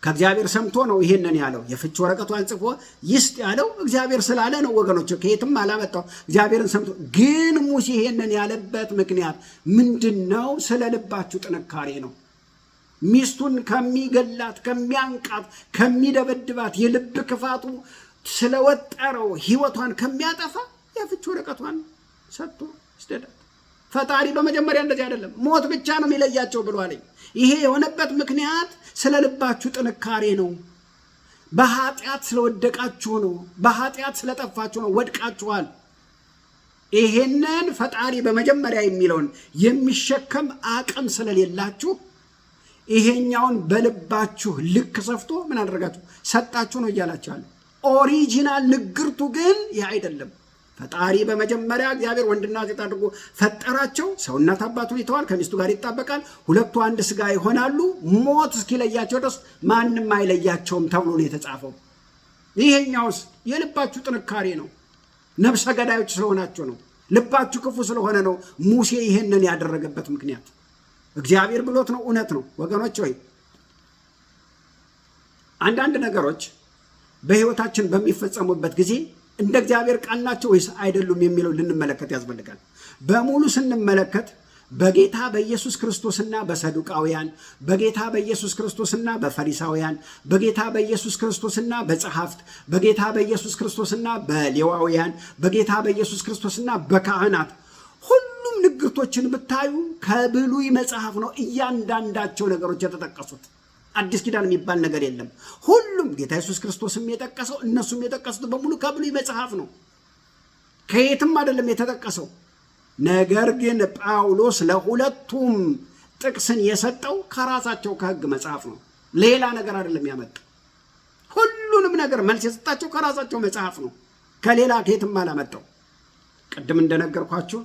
ከእግዚአብሔር ሰምቶ ነው ይሄንን ያለው። የፍች ወረቀቷን ጽፎ ይስጥ ያለው እግዚአብሔር ስላለ ነው ወገኖች፣ ከየትም አላመጣው፣ እግዚአብሔርን ሰምቶ። ግን ሙሴ ይሄንን ያለበት ምክንያት ምንድን ነው? ስለ ልባችሁ ጥንካሬ ነው። ሚስቱን ከሚገላት ከሚያንቃት ከሚደበድባት የልብ ክፋቱ ስለወጠረው ሕይወቷን ከሚያጠፋ የፍች ወረቀቷን ሰጥቶ ይስደዳት። ፈጣሪ በመጀመሪያ እንደዚህ አይደለም፣ ሞት ብቻ ነው የሚለያቸው ብሏለኝ። ይሄ የሆነበት ምክንያት ስለ ልባችሁ ጥንካሬ ነው። በኃጢአት ስለወደቃችሁ ነው። በኃጢአት ስለጠፋችሁ ነው። ወድቃችኋል። ይሄንን ፈጣሪ በመጀመሪያ የሚለውን የሚሸከም አቅም ስለሌላችሁ ይሄኛውን በልባችሁ ልክ ሰፍቶ ምን አደረጋችሁ? ሰጣችሁ ነው እያላችኋል። ኦሪጂናል ንግርቱ ግን ይህ አይደለም። ፈጣሪ በመጀመሪያ እግዚአብሔር ወንድና ሴት አድርጎ ፈጠራቸው። ሰው እናት አባቱን ይተዋል፣ ከሚስቱ ጋር ይጣበቃል፣ ሁለቱ አንድ ሥጋ ይሆናሉ፣ ሞት እስኪለያቸው ድረስ ማንም አይለያቸውም ተብሎ ነው የተጻፈው። ይሄኛውስ የልባችሁ ጥንካሬ ነው። ነፍሰ ገዳዮች ስለሆናችሁ ነው። ልባችሁ ክፉ ስለሆነ ነው ሙሴ ይሄንን ያደረገበት ምክንያት። እግዚአብሔር ብሎት ነው። እውነት ነው ወገኖች ሆይ አንዳንድ ነገሮች በሕይወታችን በሚፈጸሙበት ጊዜ እንደ እግዚአብሔር ቃል ናቸው ወይስ አይደሉም የሚለው ልንመለከት ያስፈልጋል። በሙሉ ስንመለከት በጌታ በኢየሱስ ክርስቶስና በሰዱቃውያን፣ በጌታ በኢየሱስ ክርስቶስና በፈሪሳውያን፣ በጌታ በኢየሱስ ክርስቶስና በጸሐፍት፣ በጌታ በኢየሱስ ክርስቶስና በሌዋውያን፣ በጌታ በኢየሱስ ክርስቶስና በካህናት ሁሉም ንግርቶችን ብታዩ ከብሉይ መጽሐፍ ነው እያንዳንዳቸው ነገሮች የተጠቀሱት። አዲስ ኪዳን የሚባል ነገር የለም። ሁሉም ጌታ ኢየሱስ ክርስቶስም የጠቀሰው እነሱም የጠቀሱት በሙሉ ከብሉይ መጽሐፍ ነው፣ ከየትም አይደለም የተጠቀሰው። ነገር ግን ጳውሎስ ለሁለቱም ጥቅስን የሰጠው ከራሳቸው ከሕግ መጽሐፍ ነው። ሌላ ነገር አይደለም ያመጣው። ሁሉንም ነገር መልስ የሰጣቸው ከራሳቸው መጽሐፍ ነው፣ ከሌላ ከየትም አላመጣው። ቅድም እንደነገርኳችሁ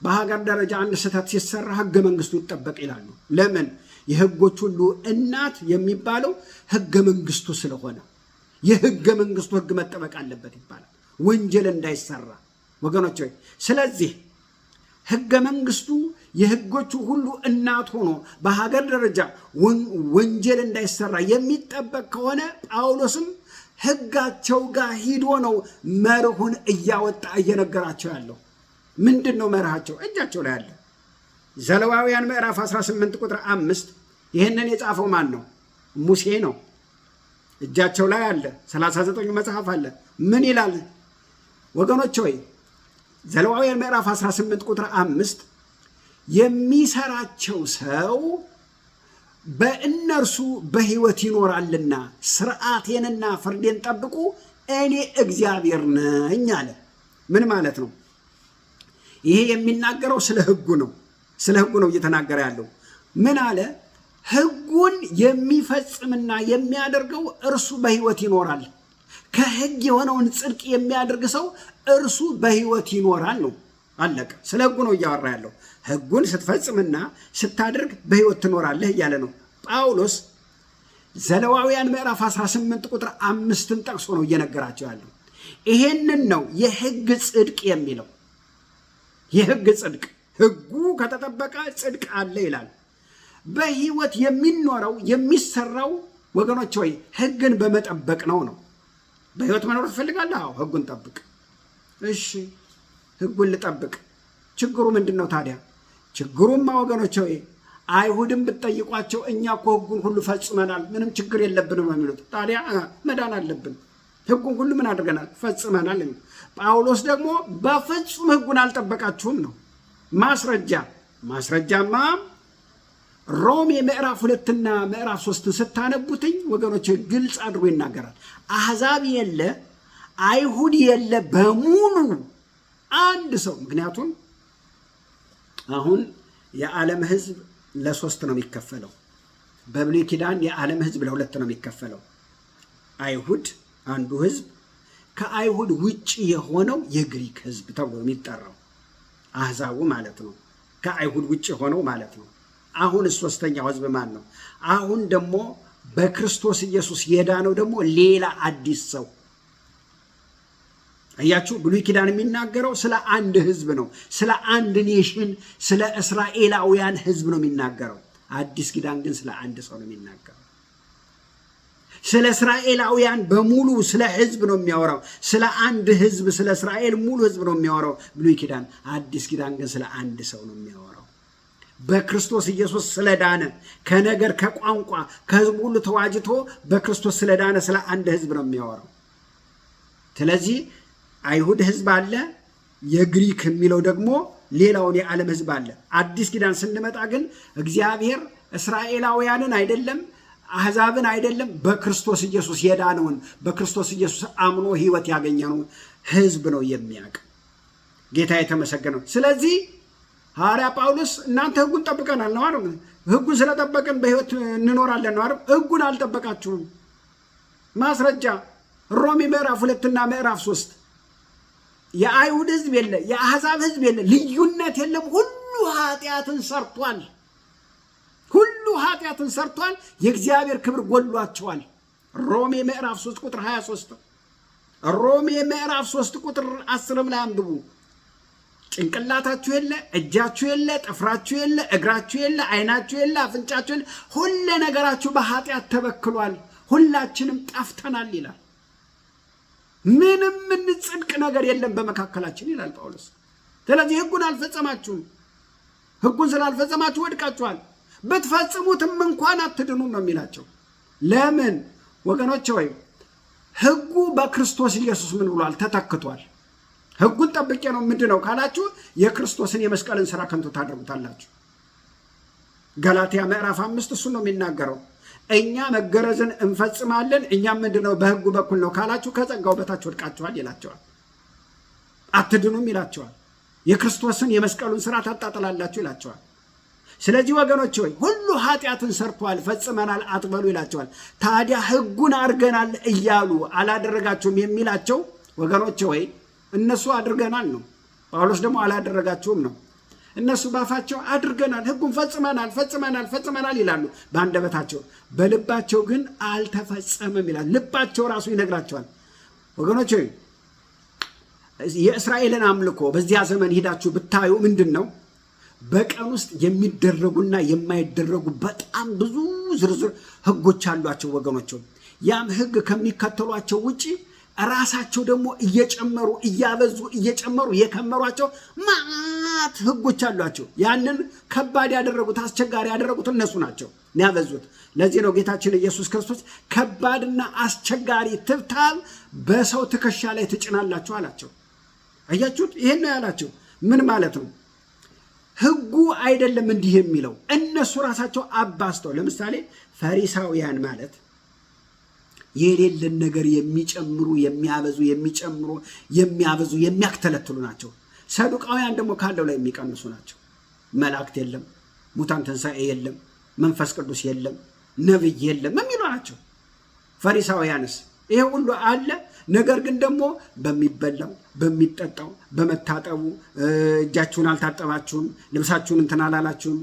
በሀገር ደረጃ አንድ ስህተት ሲሰራ ህገ መንግስቱ ይጠበቅ ይላሉ። ለምን? የህጎች ሁሉ እናት የሚባለው ህገ መንግስቱ ስለሆነ የህገ መንግስቱ ህግ መጠበቅ አለበት ይባላል፣ ወንጀል እንዳይሰራ ወገኖች። ስለዚህ ህገ መንግስቱ የህጎቹ ሁሉ እናት ሆኖ በሀገር ደረጃ ወንጀል እንዳይሰራ የሚጠበቅ ከሆነ ጳውሎስም ህጋቸው ጋር ሂዶ ነው መርሁን እያወጣ እየነገራቸው ያለው። ምንድን ነው መርሃቸው? እጃቸው ላይ አለ። ዘሌዋውያን ምዕራፍ 18 ቁጥር 5 ይህንን የጻፈው ማን ነው? ሙሴ ነው። እጃቸው ላይ አለ። 39 መጽሐፍ አለ። ምን ይላል ወገኖች ሆይ? ዘሌዋውያን ምዕራፍ 18 ቁጥር 5 የሚሰራቸው ሰው በእነርሱ በህይወት ይኖራልና ስርዓቴንና ፍርዴን ጠብቁ፣ እኔ እግዚአብሔር ነኝ አለ። ምን ማለት ነው? ይሄ የሚናገረው ስለ ህጉ ነው። ስለ ህጉ ነው እየተናገረ ያለው። ምን አለ? ህጉን የሚፈጽምና የሚያደርገው እርሱ በህይወት ይኖራል። ከህግ የሆነውን ጽድቅ የሚያደርግ ሰው እርሱ በህይወት ይኖራል ነው። አለቀ። ስለ ህጉ ነው እያወራ ያለው። ህጉን ስትፈጽምና ስታደርግ በህይወት ትኖራለህ እያለ ነው ጳውሎስ። ዘሌዋውያን ምዕራፍ 18 ቁጥር 5ን ጠቅሶ ነው እየነገራቸው ያለው። ይሄንን ነው የህግ ጽድቅ የሚለው። የህግ ጽድቅ፣ ህጉ ከተጠበቀ ጽድቅ አለ ይላል። በህይወት የሚኖረው የሚሰራው ወገኖች ሆይ ህግን በመጠበቅ ነው። በህይወት መኖር ትፈልጋለህ? አዎ፣ ህጉን ጠብቅ። እሺ፣ ህጉን ልጠብቅ። ችግሩ ምንድን ነው ታዲያ? ችግሩማ ወገኖች ሆይ አይሁድም ብትጠይቋቸው እኛ እኮ ህጉን ሁሉ ፈጽመናል፣ ምንም ችግር የለብንም ነው የሚሉት። ታዲያ መዳን አለብን። ህጉን ሁሉ ምን አድርገናል? ፈጽመናል። ጳውሎስ ደግሞ በፍጹም ህጉን አልጠበቃችሁም ነው። ማስረጃማ ሮሜ ምዕራፍ 2 እና ምዕራፍ 3 ስታነቡትኝ ወገኖች ግልጽ አድርጎ ይናገራል። አሕዛብ የለ አይሁድ የለ በሙሉ አንድ ሰው። ምክንያቱም አሁን የዓለም ህዝብ ለ3 ነው የሚከፈለው። በብሉይ ኪዳን የዓለም ህዝብ ለ2 ነው የሚከፈለው። አይሁድ አንዱ ህዝብ፣ ከአይሁድ ውጭ የሆነው የግሪክ ህዝብ ተብሎ የሚጠራው አሕዛቡ ማለት ነው። ከአይሁድ ውጭ የሆነው ማለት ነው። አሁን ሶስተኛው ህዝብ ማን ነው? አሁን ደግሞ በክርስቶስ ኢየሱስ የዳነው ደግሞ ሌላ አዲስ ሰው። አያችሁ፣ ብሉይ ኪዳን የሚናገረው ስለ አንድ ህዝብ ነው፣ ስለ አንድ ኔሽን፣ ስለ እስራኤላውያን ህዝብ ነው የሚናገረው። አዲስ ኪዳን ግን ስለ አንድ ሰው ነው የሚናገረው። ስለ እስራኤላውያን በሙሉ ስለ ህዝብ ነው የሚያወራው። ስለ አንድ ህዝብ፣ ስለ እስራኤል ሙሉ ህዝብ ነው የሚያወራው ብሉይ ኪዳን። አዲስ ኪዳን ግን ስለ አንድ ሰው ነው የሚያወራው። በክርስቶስ ኢየሱስ ስለዳነ፣ ከነገር ከቋንቋ ከህዝብ ሁሉ ተዋጅቶ በክርስቶስ ስለዳነ ስለ አንድ ህዝብ ነው የሚያወራው። ስለዚህ አይሁድ ህዝብ አለ፣ የግሪክ የሚለው ደግሞ ሌላውን የዓለም ህዝብ አለ። አዲስ ኪዳን ስንመጣ ግን እግዚአብሔር እስራኤላውያንን አይደለም አሕዛብን አይደለም፣ በክርስቶስ ኢየሱስ የዳነውን በክርስቶስ ኢየሱስ አምኖ ህይወት ያገኘነውን ህዝብ ነው የሚያውቅ። ጌታ የተመሰገነው። ስለዚህ ሐዋርያ ጳውሎስ እናንተ ህጉን ጠብቀናል ነው አይደል? ህጉን ስለጠበቅን በህይወት እንኖራለን ነው አይደል? ህጉን አልጠበቃችሁም። ማስረጃ ሮሜ ምዕራፍ 2 እና ምዕራፍ 3 የአይሁድ ህዝብ የለ፣ የአሕዛብ ህዝብ የለ፣ ልዩነት የለም። ሁሉ ኃጢአትን ሰርቷል። ሁሉ ኃጢአትን ሰርቷል፣ የእግዚአብሔር ክብር ጎሏቸዋል። ሮሜ ምዕራፍ 3 ቁጥር 23፣ ሮሜ ምዕራፍ 3 ቁጥር 10 ላይ አንብቡ። ጭንቅላታችሁ የለ፣ እጃችሁ የለ፣ ጥፍራችሁ የለ፣ እግራችሁ የለ፣ አይናችሁ የለ፣ አፍንጫችሁ የለ፣ ሁሉ ነገራችሁ በኃጢአት ተበክሏል፣ ሁላችንም ጠፍተናል ይላል። ምንም ጽድቅ ነገር የለም በመካከላችን ይላል ጳውሎስ። ስለዚህ ህጉን አልፈጸማችሁም። ህጉን ስላልፈጸማችሁ ወድቃችኋል። ብትፈጽሙትም እንኳን አትድኑም ነው የሚላቸው። ለምን ወገኖች ሆይ ህጉ በክርስቶስ ኢየሱስ ምን ብሏል? ተተክቷል። ህጉን ጠብቄ ነው ምንድነው ካላችሁ የክርስቶስን የመስቀልን ስራ ከንቱ ታደርጉታላችሁ። ገላትያ ምዕራፍ 5 እሱ ነው የሚናገረው። እኛ መገረዝን እንፈጽማለን፣ እኛም ምንድነው በህጉ በኩል ነው ካላችሁ ከጸጋው በታች ወድቃችኋል ይላቸዋል። አትድኑም ይላቸዋል። የክርስቶስን የመስቀሉን ስራ ታጣጥላላችሁ ይላቸዋል። ስለዚህ ወገኖች ሆይ ሁሉ ኃጢአትን ሰርቷል ፈጽመናል አትበሉ ይላቸዋል። ታዲያ ሕጉን አድርገናል እያሉ አላደረጋችሁም የሚላቸው ወገኖች ሆይ እነሱ አድርገናል ነው። ጳውሎስ ደግሞ አላደረጋችሁም ነው። እነሱ ባፋቸው አድርገናል፣ ሕጉን ፈጽመናል ይላሉ በአንደበታቸው፣ በልባቸው ግን አልተፈጸመም ይላል። ልባቸው ራሱ ይነግራቸዋል። ወገኖች ሆይ የእስራኤልን አምልኮ በዚያ ዘመን ሄዳችሁ ብታዩ ምንድን ነው በቀን ውስጥ የሚደረጉና የማይደረጉ በጣም ብዙ ዝርዝር ሕጎች አሏቸው ወገኖች። ያም ሕግ ከሚከተሏቸው ውጪ ራሳቸው ደግሞ እየጨመሩ እያበዙ እየጨመሩ የከመሯቸው ማት ሕጎች አሏቸው። ያንን ከባድ ያደረጉት አስቸጋሪ ያደረጉት እነሱ ናቸው ያበዙት። ለዚህ ነው ጌታችን ኢየሱስ ክርስቶስ ከባድና አስቸጋሪ ትብታብ በሰው ትከሻ ላይ ትጭናላችሁ አላቸው። አያችሁት? ይሄን ነው ያላቸው። ምን ማለት ነው? ሕጉ አይደለም እንዲህ የሚለው እነሱ ራሳቸው አባስተው። ለምሳሌ ፈሪሳውያን ማለት የሌለን ነገር የሚጨምሩ የሚያበዙ የሚጨምሩ የሚያበዙ የሚያክተለትሉ ናቸው። ሰዱቃውያን ደግሞ ካለው ላይ የሚቀንሱ ናቸው። መላእክት የለም፣ ሙታን ትንሣኤ የለም፣ መንፈስ ቅዱስ የለም፣ ነብይ የለም የሚሉ ናቸው። ፈሪሳውያንስ ይሄ ሁሉ አለ፣ ነገር ግን ደግሞ በሚበላው በሚጠጣው በመታጠቡ እጃችሁን አልታጠባችሁም፣ ልብሳችሁን እንትን አላላችሁም፣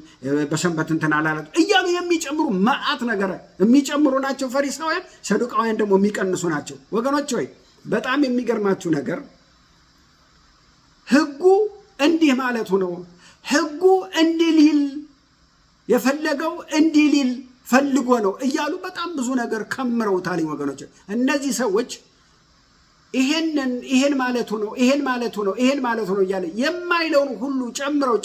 በሰንበት እንትን አላላችሁ እያሉ የሚጨምሩ መዓት ነገር የሚጨምሩ ናቸው ፈሪሳውያን። ሰዱቃውያን ደግሞ የሚቀንሱ ናቸው። ወገኖች ሆይ በጣም የሚገርማችሁ ነገር ሕጉ እንዲህ ማለቱ ነው። ሕጉ እንዲህ ሊል የፈለገው እንዲህ ሊል ፈልጎ ነው እያሉ በጣም ብዙ ነገር ከምረውታል ወገኖች። እነዚህ ሰዎች ይሄን ማለቱ ነው እያለ የማይለውን ሁሉ ጨምረው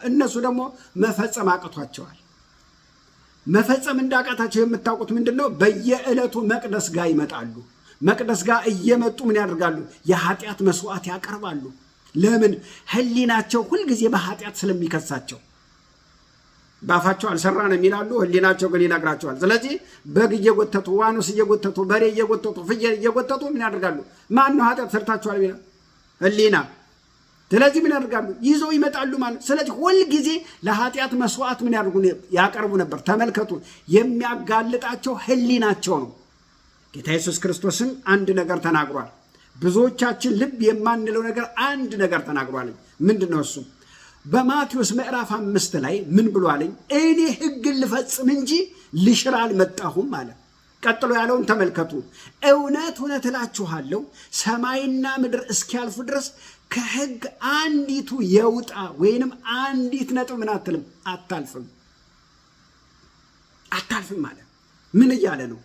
እነሱ ደግሞ መፈጸም አቅቷቸዋል። መፈጸም እንዳቃታቸው የምታውቁት ምንድን ነው? በየዕለቱ መቅደስ ጋር ይመጣሉ። መቅደስ ጋር እየመጡ ምን ያደርጋሉ? የኃጢአት መስዋዕት ያቀርባሉ። ለምን? ሕሊናቸው ሁልጊዜ በኃጢአት ስለሚከሳቸው። ባፋቸው አልሰራንም ይላሉ፣ ሕሊናቸው ግን ይነግራቸዋል። ስለዚህ በግ እየጎተቱ ዋኖስ እየጎተቱ በሬ እየጎተቱ ፍየል እየጎተቱ ምን ያደርጋሉ? ማን ነው ኃጢአት ሰርታችኋል ቢላ? ሕሊና። ስለዚህ ምን ያደርጋሉ? ይዘው ይመጣሉ ማለት። ስለዚህ ሁልጊዜ ለኃጢአት መስዋዕት ምን ያቀርቡ ነበር? ተመልከቱ፣ የሚያጋልጣቸው ሕሊናቸው ነው። ጌታ ኢየሱስ ክርስቶስን አንድ ነገር ተናግሯል። ብዙዎቻችን ልብ የማንለው ነገር አንድ ነገር ተናግሯል። ምንድን ነው እሱ? በማቴዎስ ምዕራፍ 5 ላይ ምን ብሏልኝ? እኔ ሕግን ልፈጽም እንጂ ልሽር አልመጣሁም አለ። ቀጥሎ ያለውን ተመልከቱ። እውነት እውነት እላችኋለሁ ሰማይና ምድር እስኪያልፉ ድረስ ከሕግ አንዲቱ የውጣ ወይንም አንዲት ነጥብ ምን አትልም አታልፍም አለ። ምን እያለ ነው?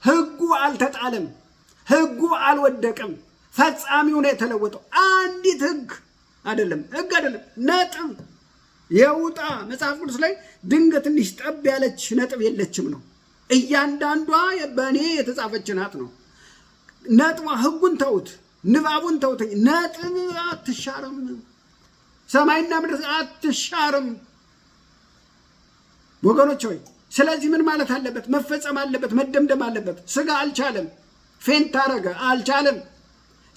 ሕጉ አልተጣለም፣ ሕጉ አልወደቀም፣ ፈጻሚው ነው የተለወጠው። አንዲት ሕግ አይደለም ነጥብ የውጣ። መጽሐፍ ቅዱስ ላይ ድንገት ትንሽ ጠብ ያለች ነጥብ የለችም ነው። እያንዳንዷ በእኔ የተጻፈች ናት ነው ነጥቧ። ሕጉን ተውት፣ ንባቡን ተውት፣ ነጥብ አትሻርም። ሰማይና ምድር አትሻርም ወገኖች ሆይ። ስለዚህ ምን ማለት አለበት? መፈጸም አለበት፣ መደምደም አለበት። ስጋ አልቻለም፣ ፌንት አረገ፣ አልቻለም።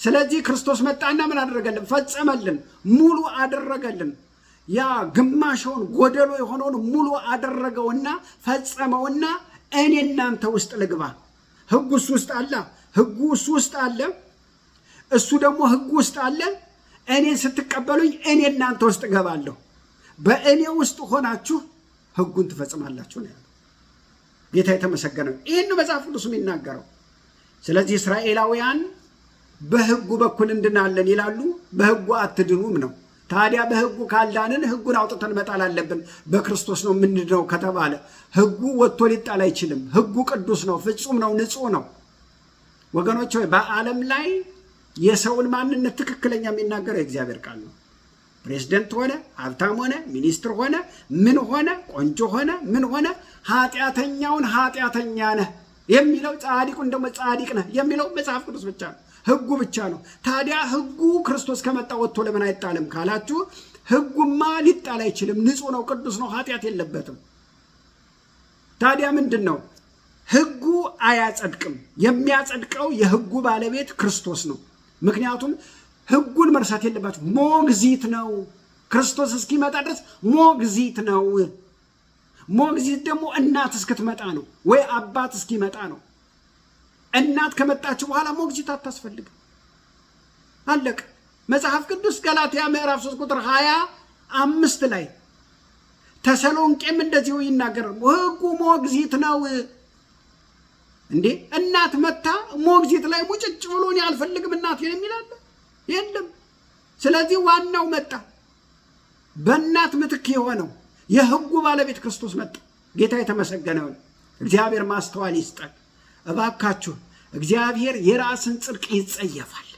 ስለዚህ ክርስቶስ መጣና ምን አደረገልን? ፈጸመልን፣ ሙሉ አደረገልን። ያ ግማሽውን ጎደሎ የሆነውን ሙሉ አደረገውና ፈጸመውና እኔ እናንተ ውስጥ ልግባ። ሕጉ እሱ ውስጥ አለ፣ ሕጉ እሱ ውስጥ አለ፣ እሱ ደግሞ ሕጉ ውስጥ አለ። እኔን ስትቀበሉኝ እኔ እናንተ ውስጥ እገባለሁ። በእኔ ውስጥ ሆናችሁ ሕጉን ትፈጽማላችሁ ነው ያለው። ጌታ የተመሰገነው። ይህን መጽሐፍ ቅዱስ የሚናገረው። ስለዚህ እስራኤላውያን በሕጉ በኩል እንድናለን ይላሉ፣ በሕጉ አትድኑም ነው። ታዲያ በሕጉ ካልዳንን ሕጉን አውጥተን መጣል አለብን። በክርስቶስ ነው የምንድነው ከተባለ ሕጉ ወጥቶ ሊጣል አይችልም። ሕጉ ቅዱስ ነው፣ ፍጹም ነው፣ ንጹሕ ነው። ወገኖች ሆይ በዓለም ላይ የሰውን ማንነት ትክክለኛ የሚናገረው የእግዚአብሔር ቃል ነው። ፕሬዝደንት ሆነ ሀብታም ሆነ ሚኒስትር ሆነ ምን ሆነ ቆንጆ ሆነ ምን ሆነ ኃጢአተኛውን ኃጢአተኛ ነህ የሚለው ጻድቁን ደግሞ ጻድቅ ነህ የሚለው መጽሐፍ ቅዱስ ብቻ ነው። ሕጉ ብቻ ነው። ታዲያ ሕጉ ክርስቶስ ከመጣ ወጥቶ ለምን አይጣልም ካላችሁ፣ ሕጉማ ሊጣል አይችልም። ንጹሕ ነው፣ ቅዱስ ነው፣ ኃጢአት የለበትም። ታዲያ ምንድን ነው? ሕጉ አያጸድቅም። የሚያጸድቀው የሕጉ ባለቤት ክርስቶስ ነው። ምክንያቱም ሕጉን መርሳት የለባችሁ። ሞግዚት ነው። ክርስቶስ እስኪመጣ ድረስ ሞግዚት ነው። ሞግዚት ደግሞ እናት እስክትመጣ ነው ወይ አባት እስኪመጣ ነው። እናት ከመጣች በኋላ ሞግዚት አታስፈልግም። አለቀ። መጽሐፍ ቅዱስ ገላትያ ምዕራፍ 3 ቁጥር 25 ላይ ተሰሎንቄም እንደዚሁ ይናገራል። ሕጉ ሞግዚት ነው። እንዴ እናት መታ ሞግዚት ላይ ሙጭጭ ብሎ እኔ አልፈልግም እናት የሚል አለ? የለም። ስለዚህ ዋናው መጣ። በእናት ምትክ የሆነው የሕጉ ባለቤት ክርስቶስ መጣ። ጌታ የተመሰገነው። እግዚአብሔር ማስተዋል ይስጠን። እባካችሁ እግዚአብሔር የራስን ጽድቅ ይጸየፋል።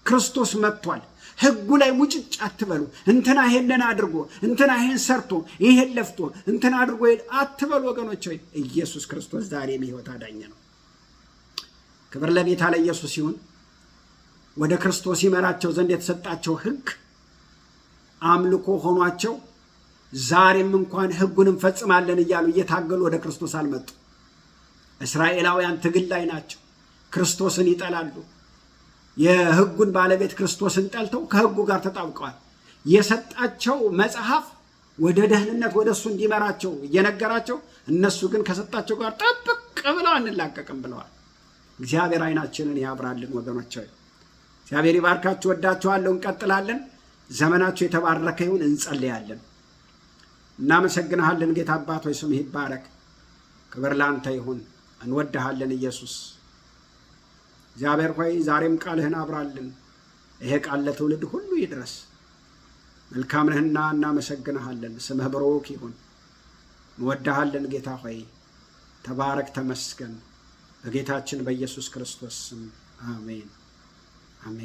ክርስቶስ መጥቷል። ሕጉ ላይ ሙጭጭ አትበሉ። እንትና ይሄንን አድርጎ እንትና ይሄን ሰርቶ ይሄን ለፍቶ እንትና አድርጎ አትበሉ ወገኖች። ኢየሱስ ክርስቶስ ዛሬም ሕይወት አዳኝ ነው። ክብር ለጌታ ለኢየሱስ ይሁን። ወደ ክርስቶስ ይመራቸው ዘንድ የተሰጣቸው ሕግ አምልኮ ሆኗቸው ዛሬም እንኳን ሕጉን እንፈጽማለን እያሉ እየታገሉ ወደ ክርስቶስ አልመጡ። እስራኤላውያን ትግል ላይ ናቸው። ክርስቶስን ይጠላሉ። የሕጉን ባለቤት ክርስቶስን ጠልተው ከሕጉ ጋር ተጣብቀዋል። የሰጣቸው መጽሐፍ ወደ ደህንነት ወደ እሱ እንዲመራቸው እየነገራቸው፣ እነሱ ግን ከሰጣቸው ጋር ጠብቅ ብለው አንላቀቅም ብለዋል። እግዚአብሔር ዓይናችንን ያብራልን ወገኖች። እግዚአብሔር ይባርካችሁ። ወዳችኋለሁ። እንቀጥላለን። ዘመናችሁ የተባረከ ይሁን። እንጸልያለን። እናመሰግንሃለን ጌታ አባት ሆይ፣ ስምህ ይባረክ። ክብር ላንተ ይሁን። እንወድሃለን ኢየሱስ። እግዚአብሔር ሆይ ዛሬም ቃልህን አብራልን። ይሄ ቃል ለትውልድ ሁሉ ይድረስ። መልካም ነህና እናመሰግንሃለን። ስምህ ብሩክ ይሁን። እንወድሃለን ጌታ ሆይ፣ ተባረክ፣ ተመስገን። በጌታችን በኢየሱስ ክርስቶስ ስም አሜን፣ አሜን።